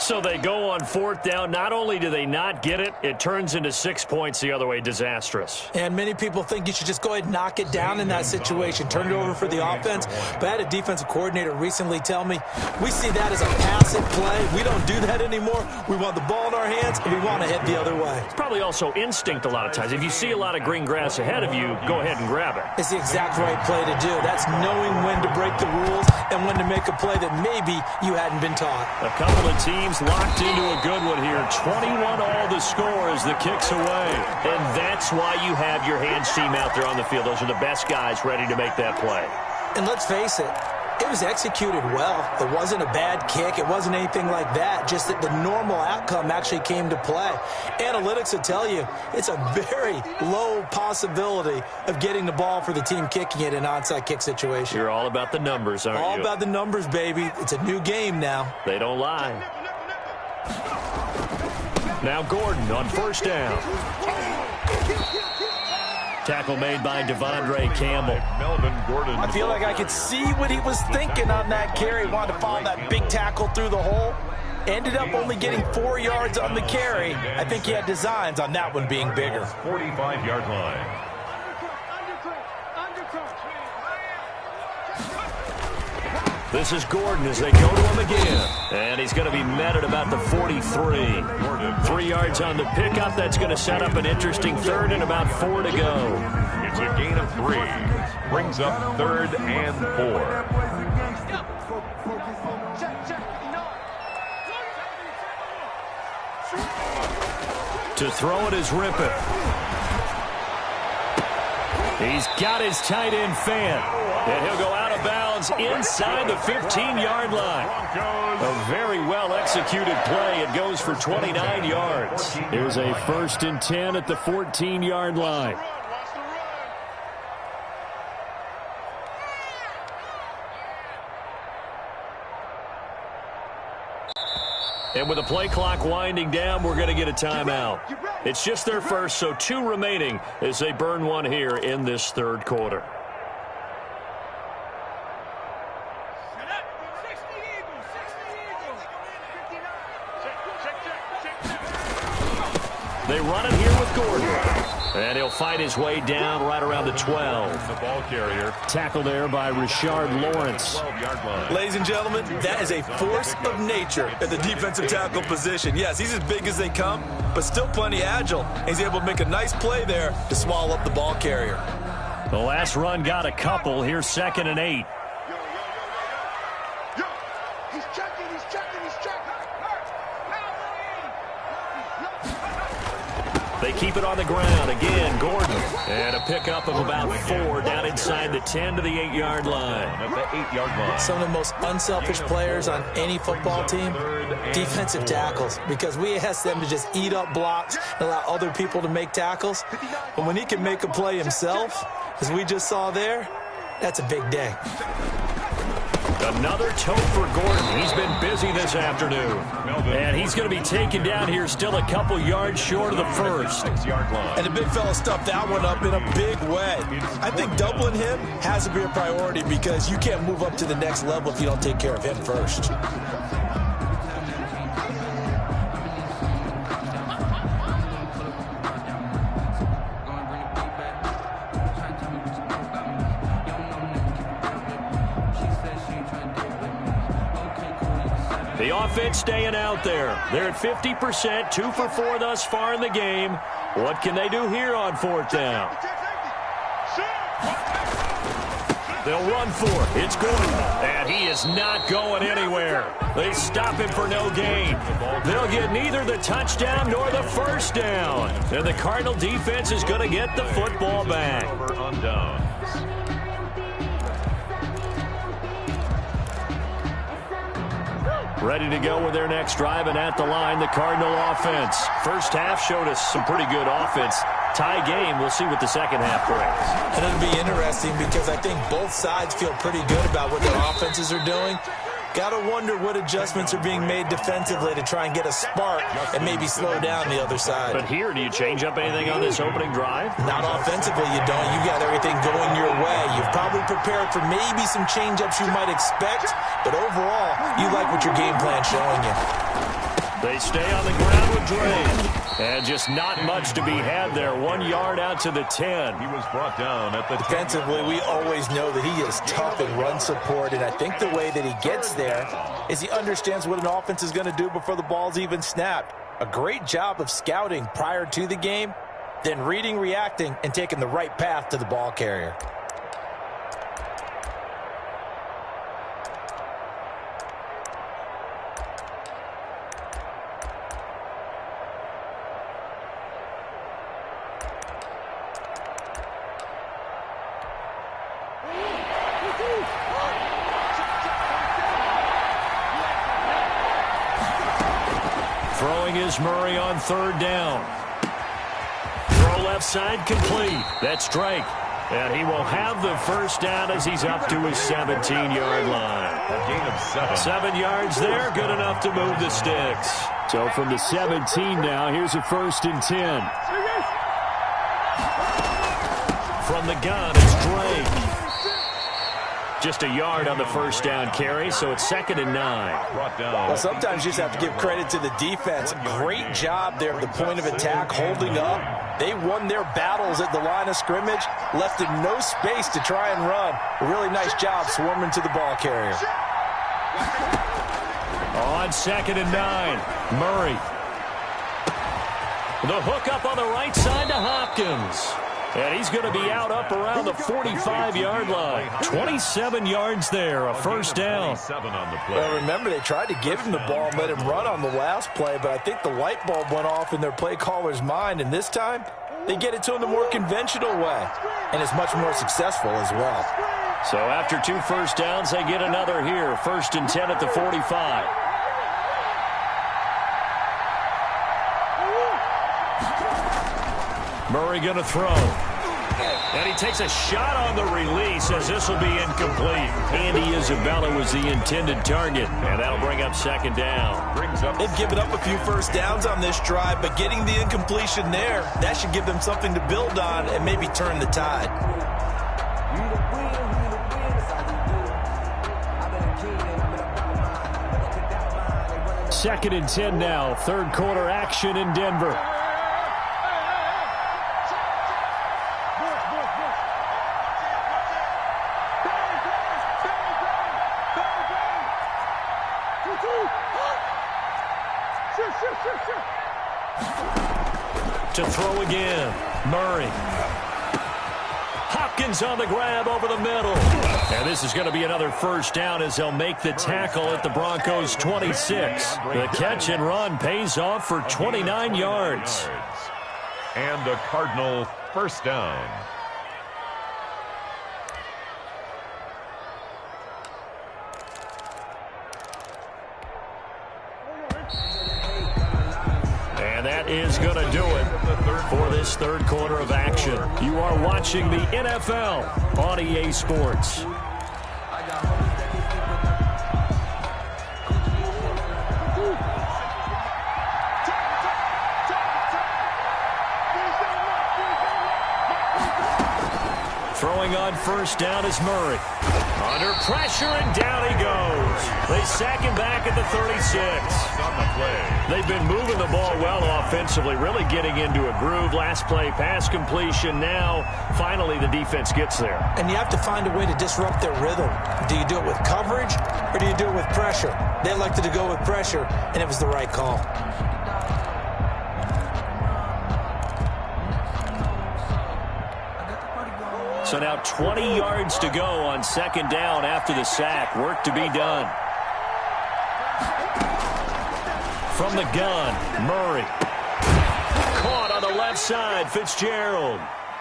So they go on 4th down. Not only do they not get it, it turns into 6 points the other way. Disastrous. And many people think you should just go ahead and knock it down in that situation. Turn it over for the offense. But I had a defensive coordinator recently tell me, we see that as a passive play. We don't do that anymore. We want the ball in our hands, and we want to head the other way. It's probably also instinct a lot of times. If you see a lot of green grass ahead of you, go ahead and grab it. It's the exact right play to do. That's knowing when to break the rules and when to make a play that maybe you hadn't been taught. A couple of teams locked into a good one here. 21 all the score as the kick's away. And that's why you have your hands team out there on the field. Those are the best guys ready to make that play. And let's face it, it was executed well. It wasn't a bad kick. It wasn't anything like that. Just that the normal outcome actually came to play. Analytics will tell you it's a very low possibility of getting the ball for the team kicking it in an onside kick situation. You're all about the numbers, aren't you? All about the numbers, baby. It's a new game now. They don't lie. Now Gordon on first down. Tackle made by Devondre Campbell. Melvin Gordon. I feel like I could see what he was thinking on that carry. Wanted to follow that big tackle through the hole. Ended up only getting 4 yards on the carry. I think he had designs on that one being bigger. 45-yard line. This is Gordon as they go to him again. And he's going to be met at about the 43. 3 yards on the pickup. That's going to set up an interesting third and about 4 to go. It's a gain of 3. Brings up 3rd and 4. To throw it is Rippon. He's got his tight end fan. And he'll go out of bounds inside the 15-yard line. A very well-executed play. It goes for 29 yards. Here's a 1st and 10 at the 14-yard line. And with the play clock winding down, we're going to get a timeout. It's just their first, so 2 remaining as they burn one here in this 3rd quarter. They run it here with Gordon. And he'll fight his way down right around the 12. The ball carrier. Tackle there by Rashard Lawrence. Ladies and gentlemen, that is a force of nature at the defensive tackle position. Yes, he's as big as they come, but still plenty agile. He's able to make a nice play there to swallow up the ball carrier. The last run got a couple. Here's 2nd and 8. They keep it on the ground. Again, Gordon. And a pickup of about 4 down inside the 10 to the 8-yard line. At the 8-yard line. Some of the most unselfish players on any football team, defensive tackles, because we ask them to just eat up blocks and allow other people to make tackles. But when he can make a play himself, as we just saw there, that's a big day. Another tote for Gordon. He's been busy this afternoon. And he's going to be taken down here still a couple yards short of the 1st. 6-yard line. And the big fella stuffed that one up in a big way. I think doubling him has to be a priority because you can't move up to the next level if you don't take care of him first. The offense staying out there. They're at 50%, 2 for 4 thus far in the game. What can they do here on 4th down? They'll run for it. It's Gordon. And he is not going anywhere. They stop him for no gain. They'll get neither the touchdown nor the 1st down. And the Cardinal defense is going to get the football back. Over on down. Ready to go with their next drive, and at the line, the Cardinal offense. First half showed us some pretty good offense. Tie game. We'll see what the second half brings. And it'll be interesting because I think both sides feel pretty good about what their offenses are doing. Got to wonder what adjustments are being made defensively to try and get a spark and maybe slow down the other side. But here, do you change up anything on this opening drive? Not offensively, you don't. You got everything going your way. You've probably prepared for maybe some change-ups you might expect, but overall, you like what your game plan's showing you. They stay on the ground with Dre. And just not much to be had there. 1 yard out to the 10. He was brought down at the defensively, we always know that he is tough in run support, and I think the way that he gets there is he understands what an offense is going to do before the ball's even snapped. A great job of scouting prior to the game, then reading, reacting, and taking the right path to the ball carrier. Murray on 3rd down. Throw left side complete. That's Drake. And he will have the 1st down as he's up to his 17-yard line. A gain of 7. 7 yards there, good enough to move the sticks. So from the 17 now, here's a 1st and 10. From the gun, it's Drake. Just a yard on the first down carry, so it's 2nd and 9. Well, sometimes you just have to give credit to the defense. Great job there at the point of attack, holding up. They won their battles at the line of scrimmage, left them no space to try and run. A really nice job swarming to the ball carrier. On 2nd and 9, Murray. The hook up on the right side to Hopkins. And he's going to be out up around the 45-yard line. 27 yards there, a first down. Well, remember, they tried to give him the ball and let him run on the last play, but I think the light bulb went off in their play caller's mind, and this time they get it to him the more conventional way, and it's much more successful as well. So after 2 first downs, they get another here. 1st and 10 at the 45. Murray going to throw. And he takes a shot on the release as this will be incomplete. Andy Isabella was the intended target, and that'll bring up 2nd down. They've given up a few first downs on this drive, but getting the incompletion there, that should give them something to build on and maybe turn the tide. 2nd and 10 now. 3rd quarter action in Denver. To throw again, Murray. Hopkins on the grab over the middle. And this is going to be another first down as they'll make the tackle at the Broncos' 26. The catch and run pays off for 29 yards. And a Cardinal first down. And that is going to do it for this 3rd quarter of action. You are watching the NFL on EA Sports. Throwing on first down is Murray. Under pressure, and down he goes. They sack him back at the 36. They've been moving the ball well offensively, really getting into a groove. Last play, pass completion. Now, finally, the defense gets there. And you have to find a way to disrupt their rhythm. Do you do it with coverage, or do you do it with pressure? They elected to go with pressure, and it was the right call. So now 20 yards to go on 2nd down after the sack. Work to be done. From the gun, Murray. Caught on the left side, Fitzgerald.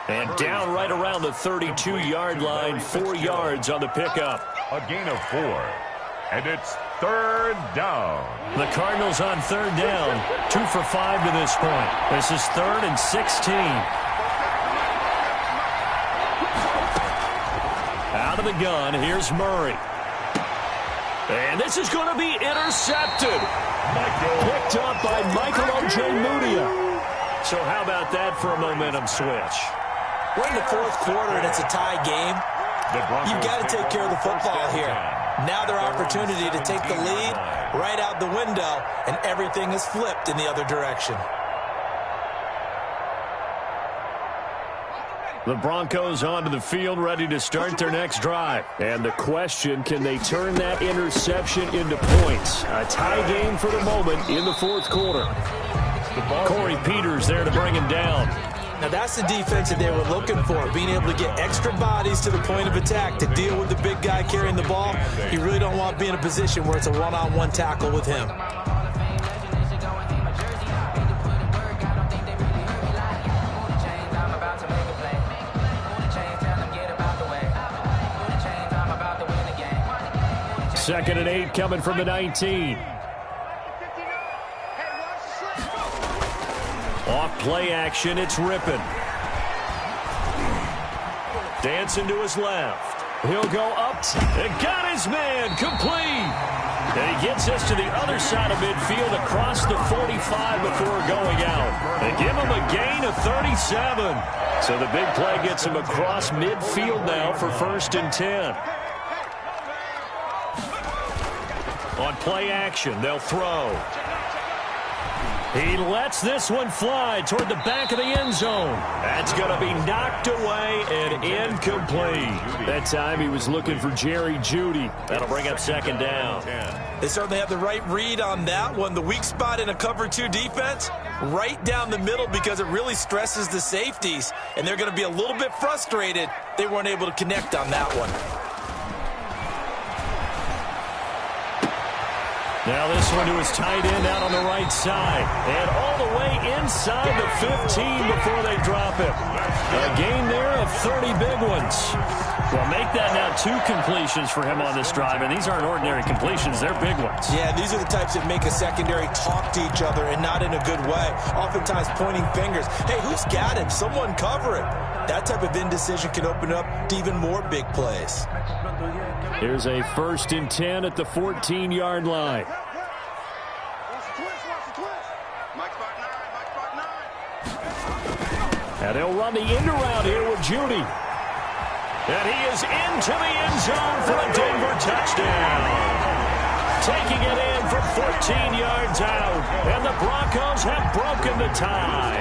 And down right around the 32-yard line, 4 yards on the pickup. A gain of 4. And it's 3rd down. The Cardinals on 3rd down, 2 for 5 to this point. This is 3rd and 16. Out of the gun, here's Murray. And this is going to be intercepted. Picked up by Michael Ojemudia. So how about that for a momentum switch? We're in the 4th quarter, and it's a tie game. You've got to take care of the football here. Now their opportunity to take the lead right out the window, and everything is flipped in the other direction. The Broncos onto the field, ready to start their next drive. And the question, can they turn that interception into points? A tie game for the moment in the 4th quarter. Corey Peters there to bring him down. Now that's the defense that they were looking for, being able to get extra bodies to the point of attack to deal with the big guy carrying the ball. You really don't want to be in a position where it's a one-on-one tackle with him. Second and 8 coming from the 19. Off play action, it's Rippon. Dancing to his left. He'll go up and got his man complete. And he gets us to the other side of midfield across the 45 before going out. They give him a gain of 37. So the big play gets him across midfield now for 1st and 10. On play action, they'll throw. He lets this one fly toward the back of the end zone. That's going to be knocked away and incomplete. That time he was looking for Jerry Jeudy. That'll bring up second down. They certainly have the right read on that one. The weak spot in a cover 2 defense, right down the middle because it really stresses the safeties. And they're going to be a little bit frustrated they weren't able to connect on that one. Now this one to his tight end out on the right side. And all the way inside the 15 before they drop him. A gain there of 30 big ones. Well, make that now 2 completions for him on this drive. And these aren't ordinary completions. They're big ones. Yeah, these are the types that make a secondary talk to each other and not in a good way. Oftentimes pointing fingers. Hey, who's got him? Someone cover him. That type of indecision can open up to even more big plays. Here's a 1st and 10 at the 14-yard line. And they'll run the end around here with Jeudy. And he is into the end zone for a Denver touchdown. Taking it in from 14 yards out. And the Broncos have broken the tie.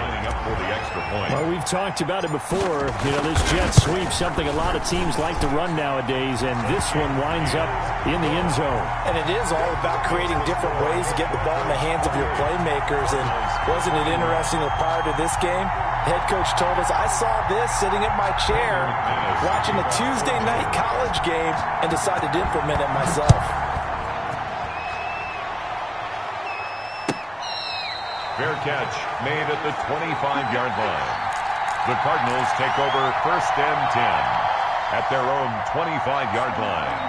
Well, we've talked about it before. You know, this jet sweep, something a lot of teams like to run nowadays, and this one winds up in the end zone. And it is all about creating different ways to get the ball in the hands of your playmakers. And wasn't it interesting that prior to this game, head coach told us, I saw this sitting in my chair watching a Tuesday night college game and decided to implement it myself. Fair catch made at the 25-yard line. The Cardinals take over 1st and 10 at their own 25-yard line.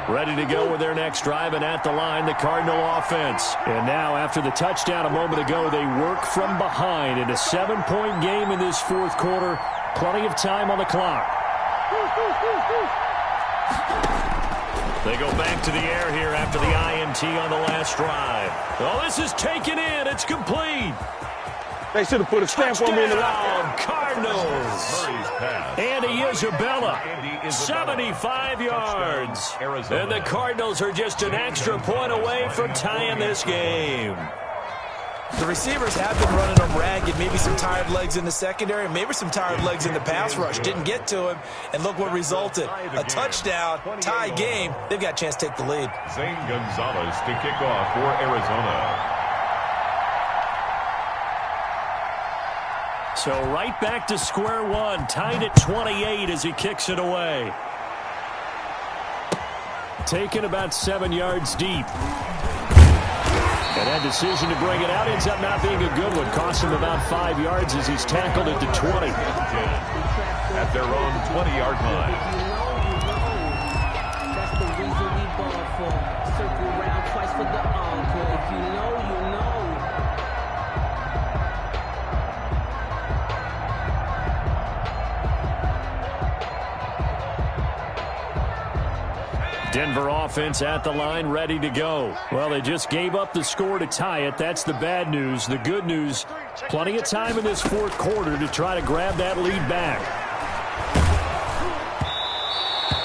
Ready to go with their next drive, and at the line, the Cardinal offense. And now, after the touchdown a moment ago, they work from behind in a 7-point game in this 4th quarter. Plenty of time on the clock. They go back to the air here after the INT on the last drive. Oh, this is taken in. It's complete. They should have put a stamp on me in the lockout. Cardinals. Andy Isabella, 75 yards. And the Cardinals are just an extra point away from tying this game. The receivers have been running them ragged. Maybe some tired legs in the secondary, maybe some tired legs in the pass rush. Didn't get to him, and look what resulted. A touchdown, tie game. They've got a chance to take the lead. Zane Gonzalez to kick off for Arizona. So right back to square one, tied at 28 as he kicks it away. Taken about 7 yards deep. And that decision to bring it out ends up not being a good one. Cost him about 5 yards as he's tackled at the 20. At their own 20-yard line. That's the reason we ball for. Circle round twice for the encore. If you know, you know. Denver offense at the line, ready to go. Well, they just gave up the score to tie it. That's the bad news. The good news, plenty of time in this 4th quarter to try to grab that lead back.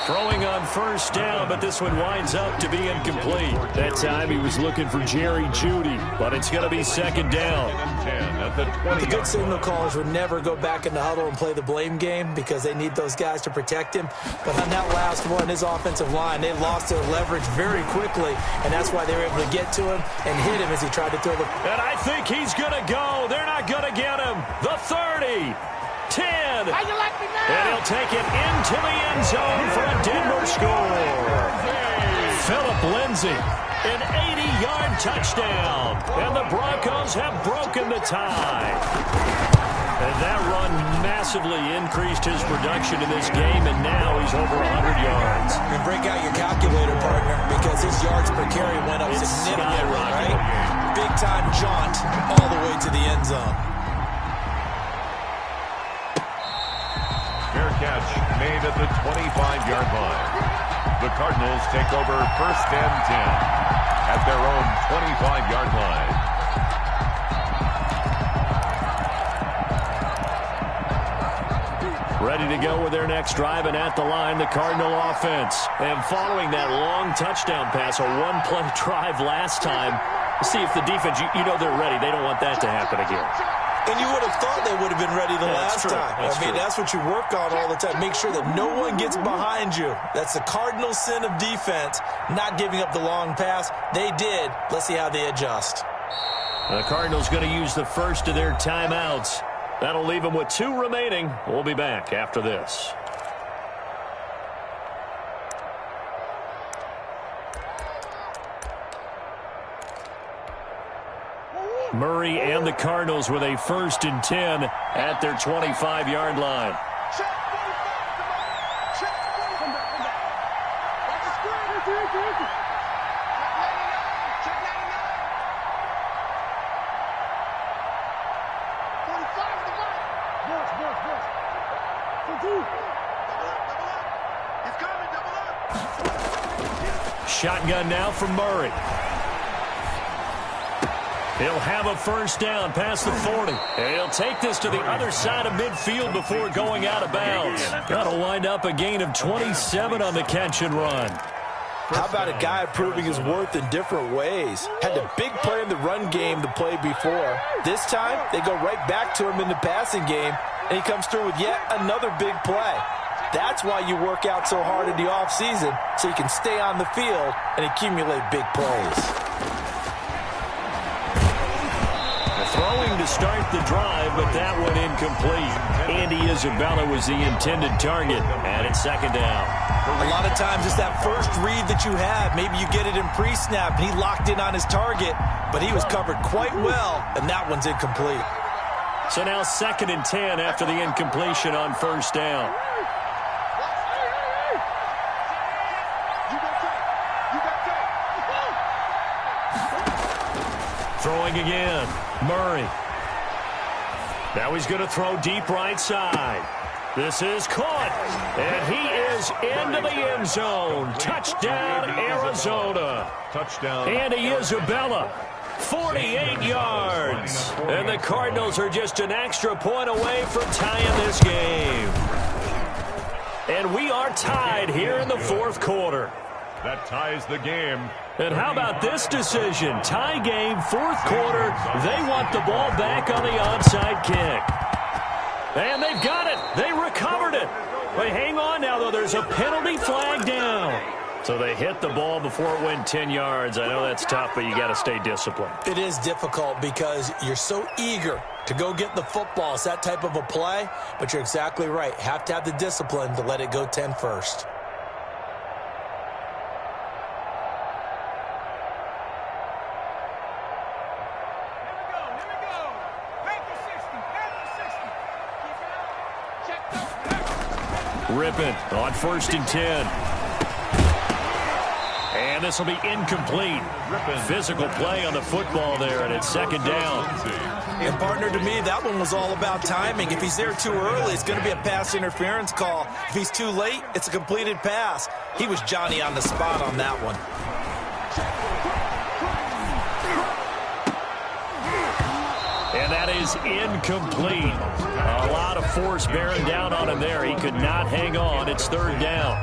Throwing on 1st down, but this one winds up to be incomplete. That time he was looking for Jerry Jeudy, but it's going to be 2nd down. The good signal callers would never go back in the huddle and play the blame game because they need those guys to protect him. But on that last one, his offensive line, they lost their leverage very quickly, and that's why they were able to get to him and hit him as he tried to throw the... And I think he's going to go. They're not going to get him. The 30. 10. How you like me now? And he'll take it into the end zone for a Denver score. Phillip Lindsay, an 80-yard touchdown. And the Broncos have broken the tie. And that run massively increased his production in this game, and now he's over 100 yards. And break out your calculator, partner, because his yards per carry went up significantly, right? Big-time jaunt all the way to the end zone. Fair catch made at the 25-yard line. The Cardinals take over 1st and 10 at their own 25-yard line. ready to go with their next drive, and at the line, the Cardinal offense. And following that long touchdown pass, a one-play drive last time, see if the defense, you know they're ready. They don't want that to happen again. And you would have thought they would have been ready the last time. That's what you work on all the time. Make sure that no one gets behind you. That's the cardinal sin of defense, not giving up the long pass. They did. Let's see how they adjust. The Cardinals going to use the first of their timeouts. That'll leave them with 2 remaining. We'll be back after this. Murray and the Cardinals with a 1st and 10 at their 25-yard line. Shotgun now from Murray. He'll have a 1st down past the 40. He'll take this to the other side of midfield before going out of bounds. That'll wind up a gain of 27 on the catch and run. How about a guy proving his worth in different ways? Had a big play in the run game the play before. This time, they go right back to him in the passing game, and he comes through with yet another big play. That's why you work out so hard in the offseason, so you can stay on the field and accumulate big plays. Throwing to start the drive, but that one incomplete. Andy Isabella was the intended target, and it's 2nd down. A lot of times it's that first read that you have. Maybe you get it in pre-snap, and he locked in on his target, but he was covered quite well, and that one's incomplete. So now 2nd and 10 after the incompletion on 1st down. Throwing again. Murray. Now he's going to throw deep right side. This is caught. And he is into the end zone. Touchdown, Arizona. Touchdown. Andy Isabella, 48 yards. And the Cardinals are just an extra point away from tying this game. And we are tied here in the 4th quarter. That ties the game. And how about this decision? Tie game, 4th quarter. They want the ball back on the onside kick. And they've got it. They recovered it. But hang on now, though. There's a penalty flag down. So they hit the ball before it went 10 yards. I know that's tough, but you got to stay disciplined. It is difficult because you're so eager to go get the football. It's that type of a play, but you're exactly right. Have to have the discipline to let it go 10 first. Rippon on 1st and 10. And this will be incomplete. Physical play on the football there, and it's 2nd down. And, partner, to me, that one was all about timing. If he's there too early, it's going to be a pass interference call. If he's too late, it's a completed pass. He was Johnny on the spot on that one. And that is incomplete. A lot of force bearing down on him there. He could not hang on. It's 3rd down.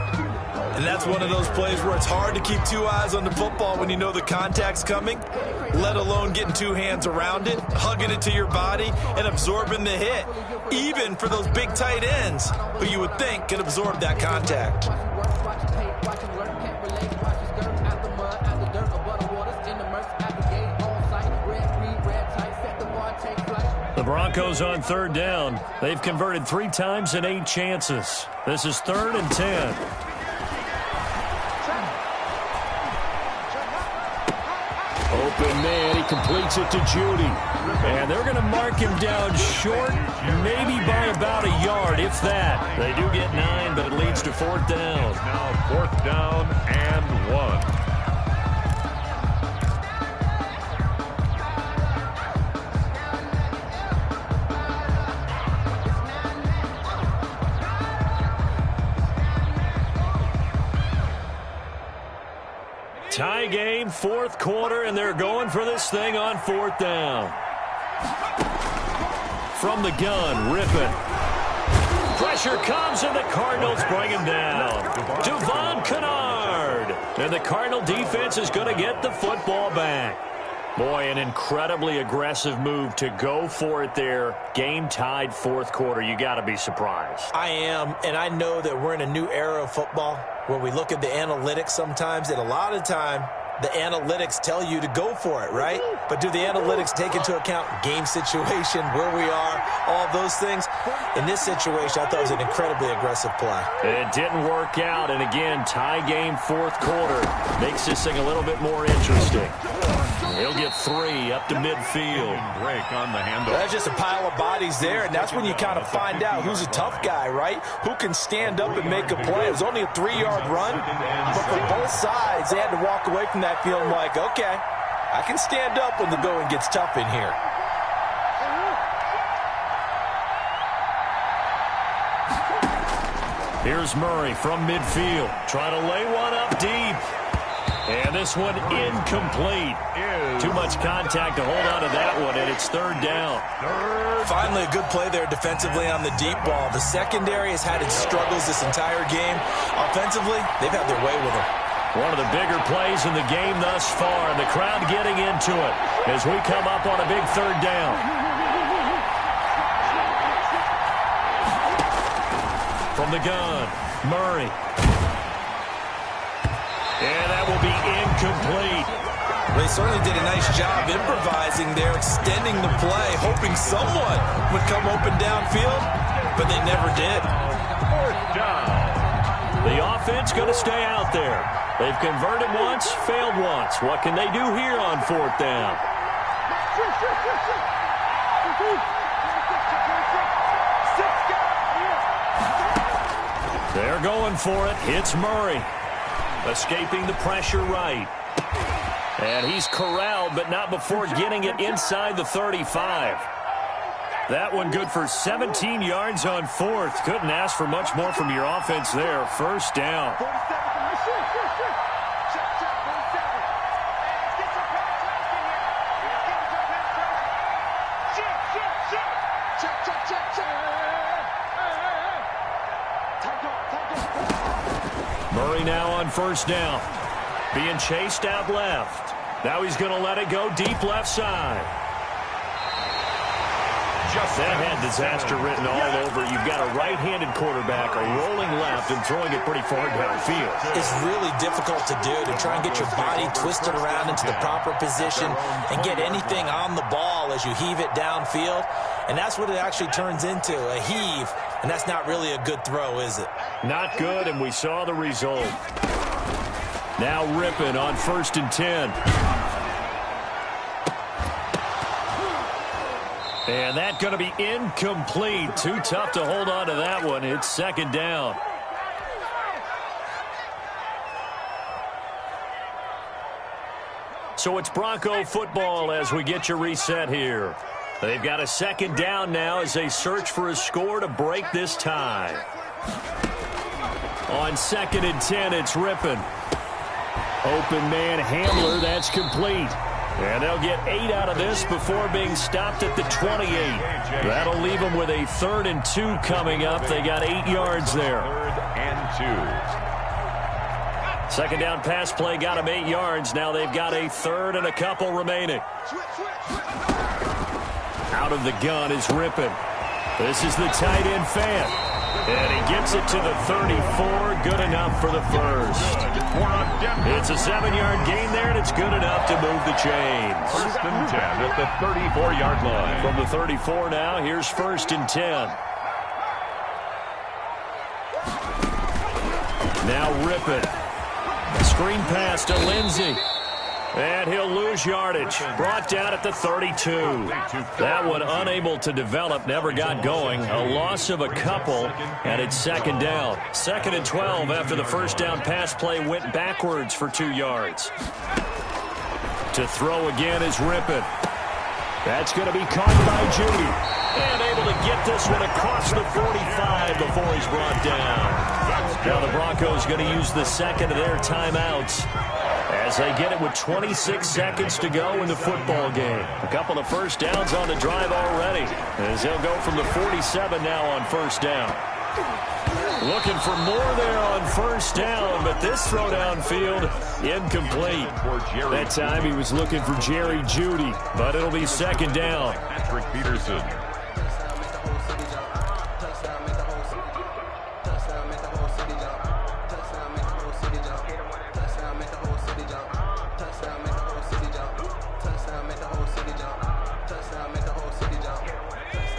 And that's one of those plays where it's hard to keep 2 eyes on the football when you know the contact's coming, let alone getting 2 hands around it, hugging it to your body, and absorbing the hit, even for those big tight ends who you would think can absorb that contact. The Broncos on 3rd down. They've converted 3 times in 8 chances. This is 3rd and 10. Open man, he completes it to Judy. And they're going to mark him down short, maybe by about a yard, if that. They do get 9, but it leads to 4th down. Now 4th down and 1. Tie game, 4th quarter, and they're going for this thing on 4th down. From the gun, Rippon. Pressure comes, and the Cardinals bring him down. Devon Kennard. And the Cardinal defense is going to get the football back. Boy, an incredibly aggressive move to go for it there. Game tied fourth quarter. You got to be surprised. I am, and I know that we're in a new era of football where we look at the analytics sometimes, and a lot of time the analytics tell you to go for it, right? But do the analytics take into account game situation, where we are, all those things? In this situation, I thought it was an incredibly aggressive play. It didn't work out, and again, tie game fourth quarter. Makes this thing a little bit more interesting. He'll get 3 up to midfield. Break on the handle. That's just a pile of bodies there, and that's when you kind of find out who's a tough guy, right? Who can stand up and make a play. It was only a 3-yard run, but for both sides, they had to walk away from that feeling like, okay, I can stand up when the going gets tough in here. Here's Murray from midfield. Trying to lay one up deep. And this one incomplete. Too much contact to hold on to that one, and it's third down. Finally, a good play there defensively on the deep ball. The secondary has had its struggles this entire game. Offensively, they've had their way with them. One of the bigger plays in the game thus far, and the crowd getting into it as we come up on a big third down. From the gun, Murray. And that will be incomplete. They certainly did a nice job improvising there, extending the play, hoping someone would come open downfield, but they never did. Fourth down. The offense going to stay out there. They've converted once, failed once. What can they do here on fourth down? They're going for it. It's Murray. Escaping the pressure right. And he's corralled, but not before getting it inside the 35. That one good for 17 yards on fourth. Couldn't ask for much more from your offense there. First down. Murray now on first down. Being chased out left. Now he's going to let it go deep left side. That had disaster written all over. You've got a right-handed quarterback, a rolling left, and throwing it pretty far downfield. It's really difficult to do, to try and get your body twisted around into the proper position and get anything on the ball as you heave it downfield. And that's what it actually turns into, a heave. And that's not really a good throw, is it? Not good, and we saw the result. Now Rippon on 1st and 10. And that's going to be incomplete. Too tough to hold on to that one. It's second down. So it's Bronco football as we get you reset here. They've got a second down now as they search for a score to break this tie. On 2nd and 10, it's Rippon. Open man Hamler, that's complete. And they'll get 8 out of this before being stopped at the 28. That'll leave them with a 3rd and 2 coming up. They got 8 yards there. 3rd and 2. Second down pass play got them 8 yards. Now they've got a 3rd and a couple remaining. Out of the gun is Rippon. This is the tight end fan. And he gets it to the 34. Good enough for the first. It's a 7-yard gain there, and it's good enough to move the chains. 1st and 10 at the 34-yard line. From the 34 now, here's 1st and 10. Now Rippon. Screen pass to Lindsey. And he'll lose yardage. Brought down at the 32. That one unable to develop, never got going. A loss of a couple, and it's second down. 2nd and 12 after the first down pass play went backwards for 2 yards. To throw again is Rippon. That's going to be caught by Judy. And able to get this one across the 45 before he's brought down. Now the Broncos going to use the second of their timeouts as they get it with 26 seconds to go in the football game. A couple of first downs on the drive already, as they'll go from the 47 now on first down. Looking for more there on first down, but this throw downfield, incomplete. That time he was looking for Jerry Jeudy, but it'll be second down. Patrick Peterson.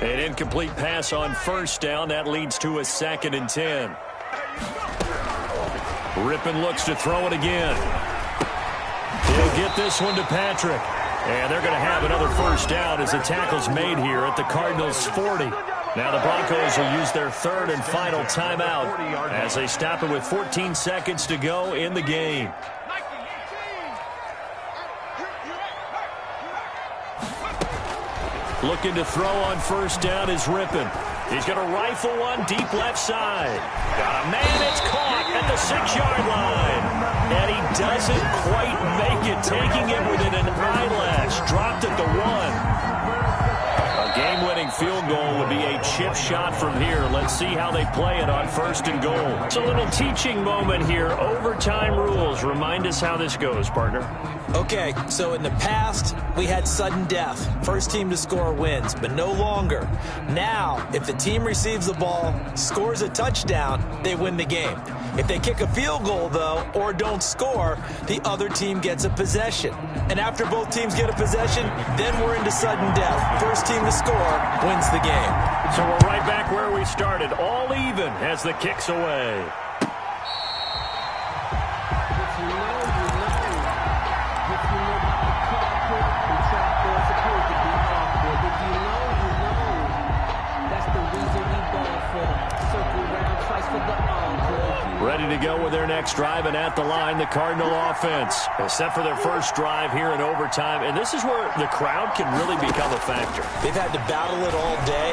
An incomplete pass on first down. That leads to a 2nd and 10. Rippon looks to throw it again. He'll get this one to Patrick. And they're going to have another first down as the tackle's made here at the Cardinals' 40. Now the Broncos will use their 3rd and final timeout as they stop it with 14 seconds to go in the game. Looking to throw on first down is Rippon. He's going to rifle one deep left side. Got a man, it's caught at the 6-yard line. And he doesn't quite make it, taking it within an eyelash. Dropped at the 1. A game-winning field goal would be a chip shot from here. Let's see how they play it on 1st and goal. It's a little teaching moment here. Overtime rules. Remind us how this goes, partner. Okay, so in the past, we had sudden death. First team to score wins, but no longer. Now, if the team receives the ball, scores a touchdown, they win the game. If they kick a field goal, though, or don't score, the other team gets a possession. And after both teams get a possession, then we're into sudden death. First team to score wins the game. So we're right back where we started, all even as the kick's away. Ready to go with their next drive, and at the line, the Cardinal offense. Except for their first drive here in overtime, and this is where the crowd can really become a factor. They've had to battle it all day,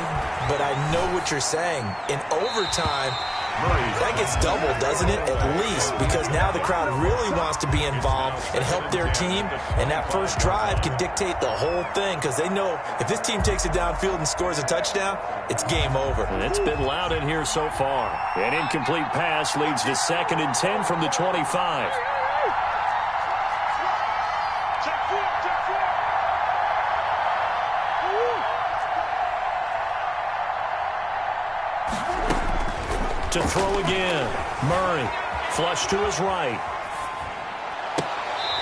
but I know what you're saying. In overtime, that gets doubled, doesn't it? At least, because now the crowd really wants to be involved and help their team, and that first drive can dictate the whole thing, because they know if this team takes it downfield and scores a touchdown, it's game over. And it's been loud in here so far. An incomplete pass leads to 2nd and 10 from the 25. To throw again. Murray, flush to his right.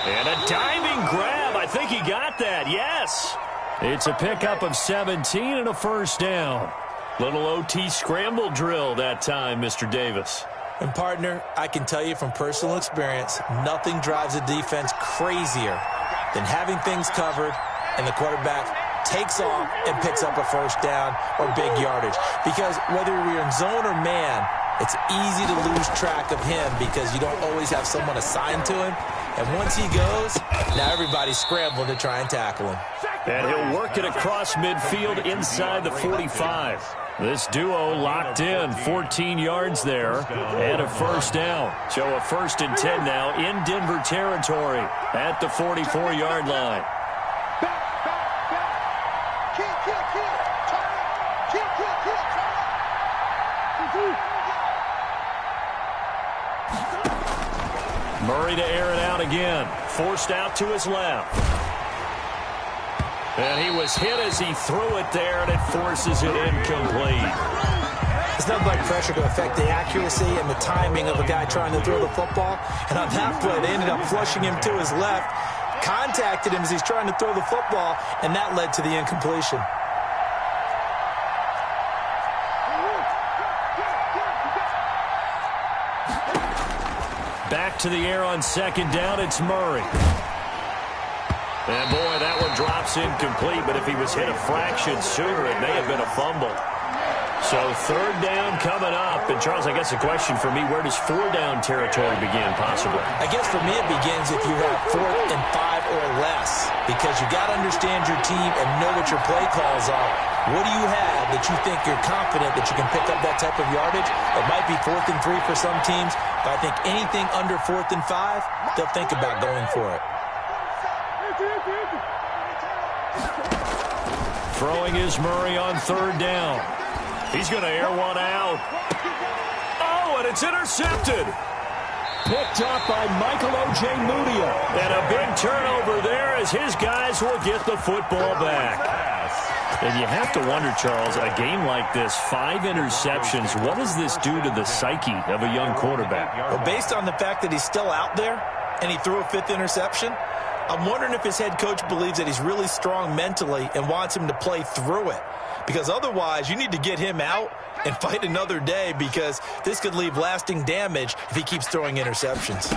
And a diving grab. I think he got that. Yes. It's a pickup of 17 and a first down. Little OT scramble drill that time, Mr. Davis. And, partner, I can tell you from personal experience, nothing drives a defense crazier than having things covered and the quarterback takes off and picks up a first down or big yardage. Because whether we're in zone or man, it's easy to lose track of him because you don't always have someone assigned to him. And once he goes, now everybody's scrambling to try and tackle him. And he'll work it across midfield inside the 45. This duo locked in, 14 yards there, and a first down. So a 1st and 10 now in Denver territory at the 44-yard line. Murray to air it out again. Forced out to his left. And he was hit as he threw it there, and it forces it incomplete. It's nothing like pressure to affect the accuracy and the timing of a guy trying to throw the football. And on that play, they ended up flushing him to his left, contacted him as he's trying to throw the football, and that led to the incompletion. Back to the air on 2nd down, it's Murray. And boy, that one drops incomplete, but if he was hit a fraction sooner, it may have been a fumble. So 3rd down coming up. And Charles, I guess the question for me, where does 4-down territory begin possibly? I guess for me it begins if you have 4th and 5 or less, because you got to understand your team and know what your play calls are. What do you have that you think you're confident that you can pick up that type of yardage? It might be 4th and 3 for some teams, but I think anything under 4th and 5, they'll think about going for it. Throwing is Murray on 3rd down. He's going to air one out. Oh, and it's intercepted. Picked up by Michael Ojemudia. And a big turnover there as his guys will get the football back. And you have to wonder, Charles, a game like this, 5 interceptions, what does this do to the psyche of a young quarterback? Well, based on the fact that he's still out there and he threw a 5th interception, I'm wondering if his head coach believes that he's really strong mentally and wants him to play through it. Because otherwise, you need to get him out and fight another day, because this could leave lasting damage if he keeps throwing interceptions.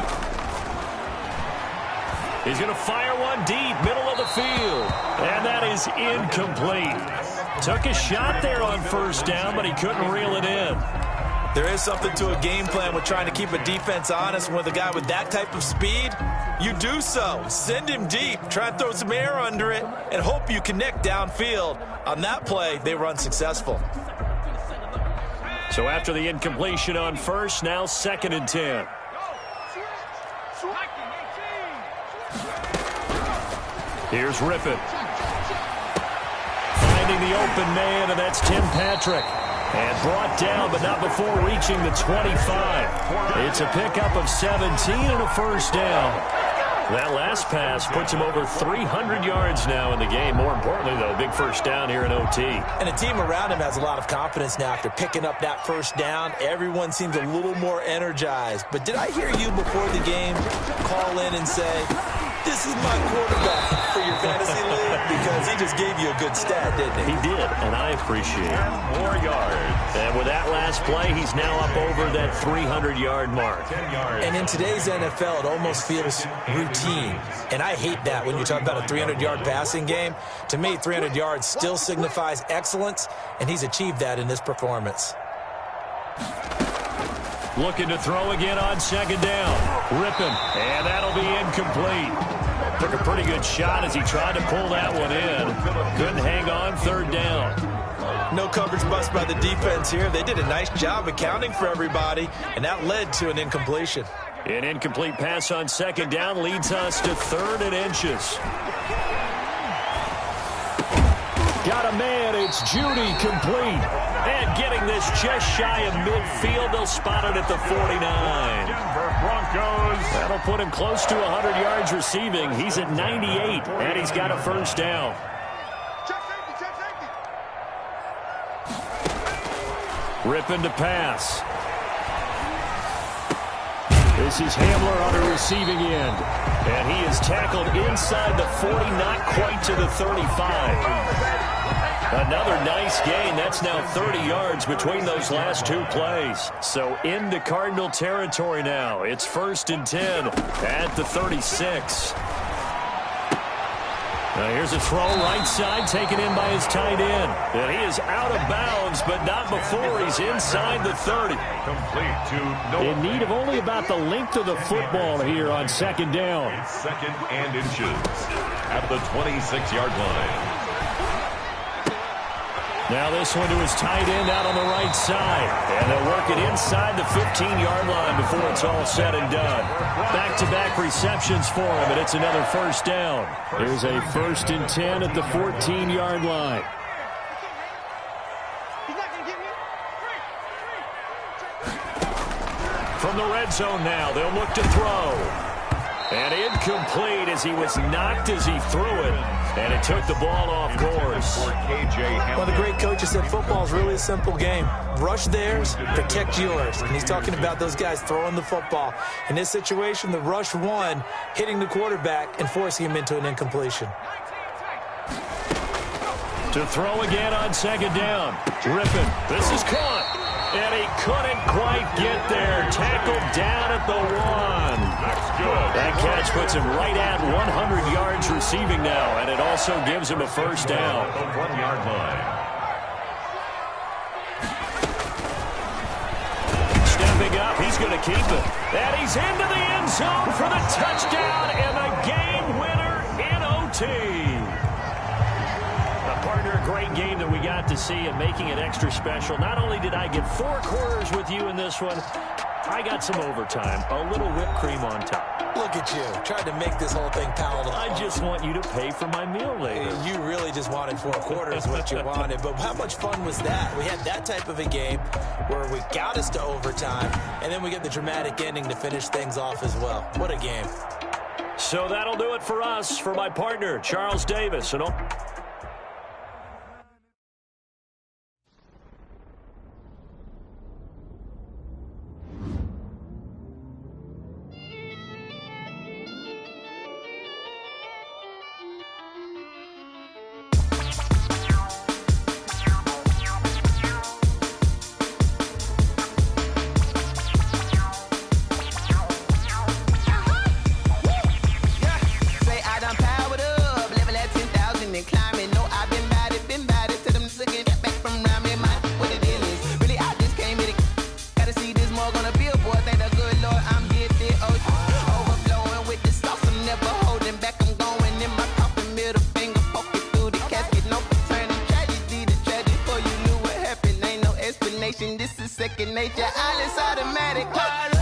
He's going to fire one deep, middle of the field. And that is incomplete. Took a shot there on first down, but he couldn't reel it in. There is something to a game plan with trying to keep a defense honest. With a guy with that type of speed, you do so. Send him deep, try and throw some air under it, and hope you connect downfield. On that play, they were unsuccessful. So after the incompletion on first, now 2nd and 10. Here's Rippon. Finding the open man, and that's Tim Patrick. And brought down, but not before reaching the 25. It's a pickup of 17 and a first down. That last pass puts him over 300 yards now in the game. More importantly, though, big first down here in OT. And the team around him has a lot of confidence now after picking up that first down. Everyone seems a little more energized. But did I hear you before the game call in and say, this is my quarterback for your fantasy league? Because he just gave you a good stat, didn't he? He did, and I appreciate it. 10 more yards. And with that last play, he's now up over that 300-yard mark. And in today's NFL, it almost feels routine. And I hate that when you talk about a 300-yard passing game. To me, 300 yards still signifies excellence, and he's achieved that in this performance. Looking to throw again on 2nd down. Rippon, and that'll be incomplete. Took a pretty good shot as he tried to pull that one in. Couldn't hang on, 3rd down. No coverage bust by the defense here. They did a nice job accounting for everybody, and that led to an incompletion. An incomplete pass on 2nd down leads us to 3rd and inches. Got a man, it's Judy, complete. And getting this just shy of midfield, they'll spot it at the 49. Denver Broncos. That'll put him close to 100 yards receiving. He's at 98, and he's got a first down. Rippon to pass. This is Hamler on a receiving end. And he is tackled inside the 40, not quite to the 35. Another nice gain. That's now 30 yards between those last 2 plays. So into Cardinal territory now. It's 1st and 10 at the 36. Now here's a throw right side taken in by his tight end. And he is out of bounds, but not before he's inside the 30. Complete to Noah. In need of only about the length of the football here on 2nd down. 2nd and inches at the 26-yard line. Now this one to his tight end out on the right side. And they'll work it inside the 15-yard line before it's all said and done. Back-to-back receptions for him, and it's another first down. Here's a 1st and 10 at the 14-yard line. From the red zone now, they'll look to throw. And incomplete as he was knocked as he threw it. And it took the ball off course. Well, the great coaches said football is really a simple game. Rush theirs, protect yours. And he's talking about those guys throwing the football. In this situation, the rush won, hitting the quarterback and forcing him into an incompletion. To throw again on 2nd down. Rippon, this is caught. And he couldn't quite get there. Tackled down at the 1. That's good. That catch puts him right at 100 yards receiving now, and it also gives him a first down. The 1-yard line. Stepping up, he's going to keep it. And he's into the end zone for the touchdown and the game winner in OT. Partner, a great game that we got to see and making it extra special. Not only did I get 4 quarters with you in this one, I got some overtime, a little whipped cream on top. Look at you, tried to make this whole thing palatable. I just want you to pay for my meal later. You really just wanted 4 quarters what you wanted, but how much fun was that? We had that type of a game where we got us to overtime, and then we get the dramatic ending to finish things off as well. What a game. So that'll do it for us. For my partner, Charles Davis. And This is second nature, all is automatic.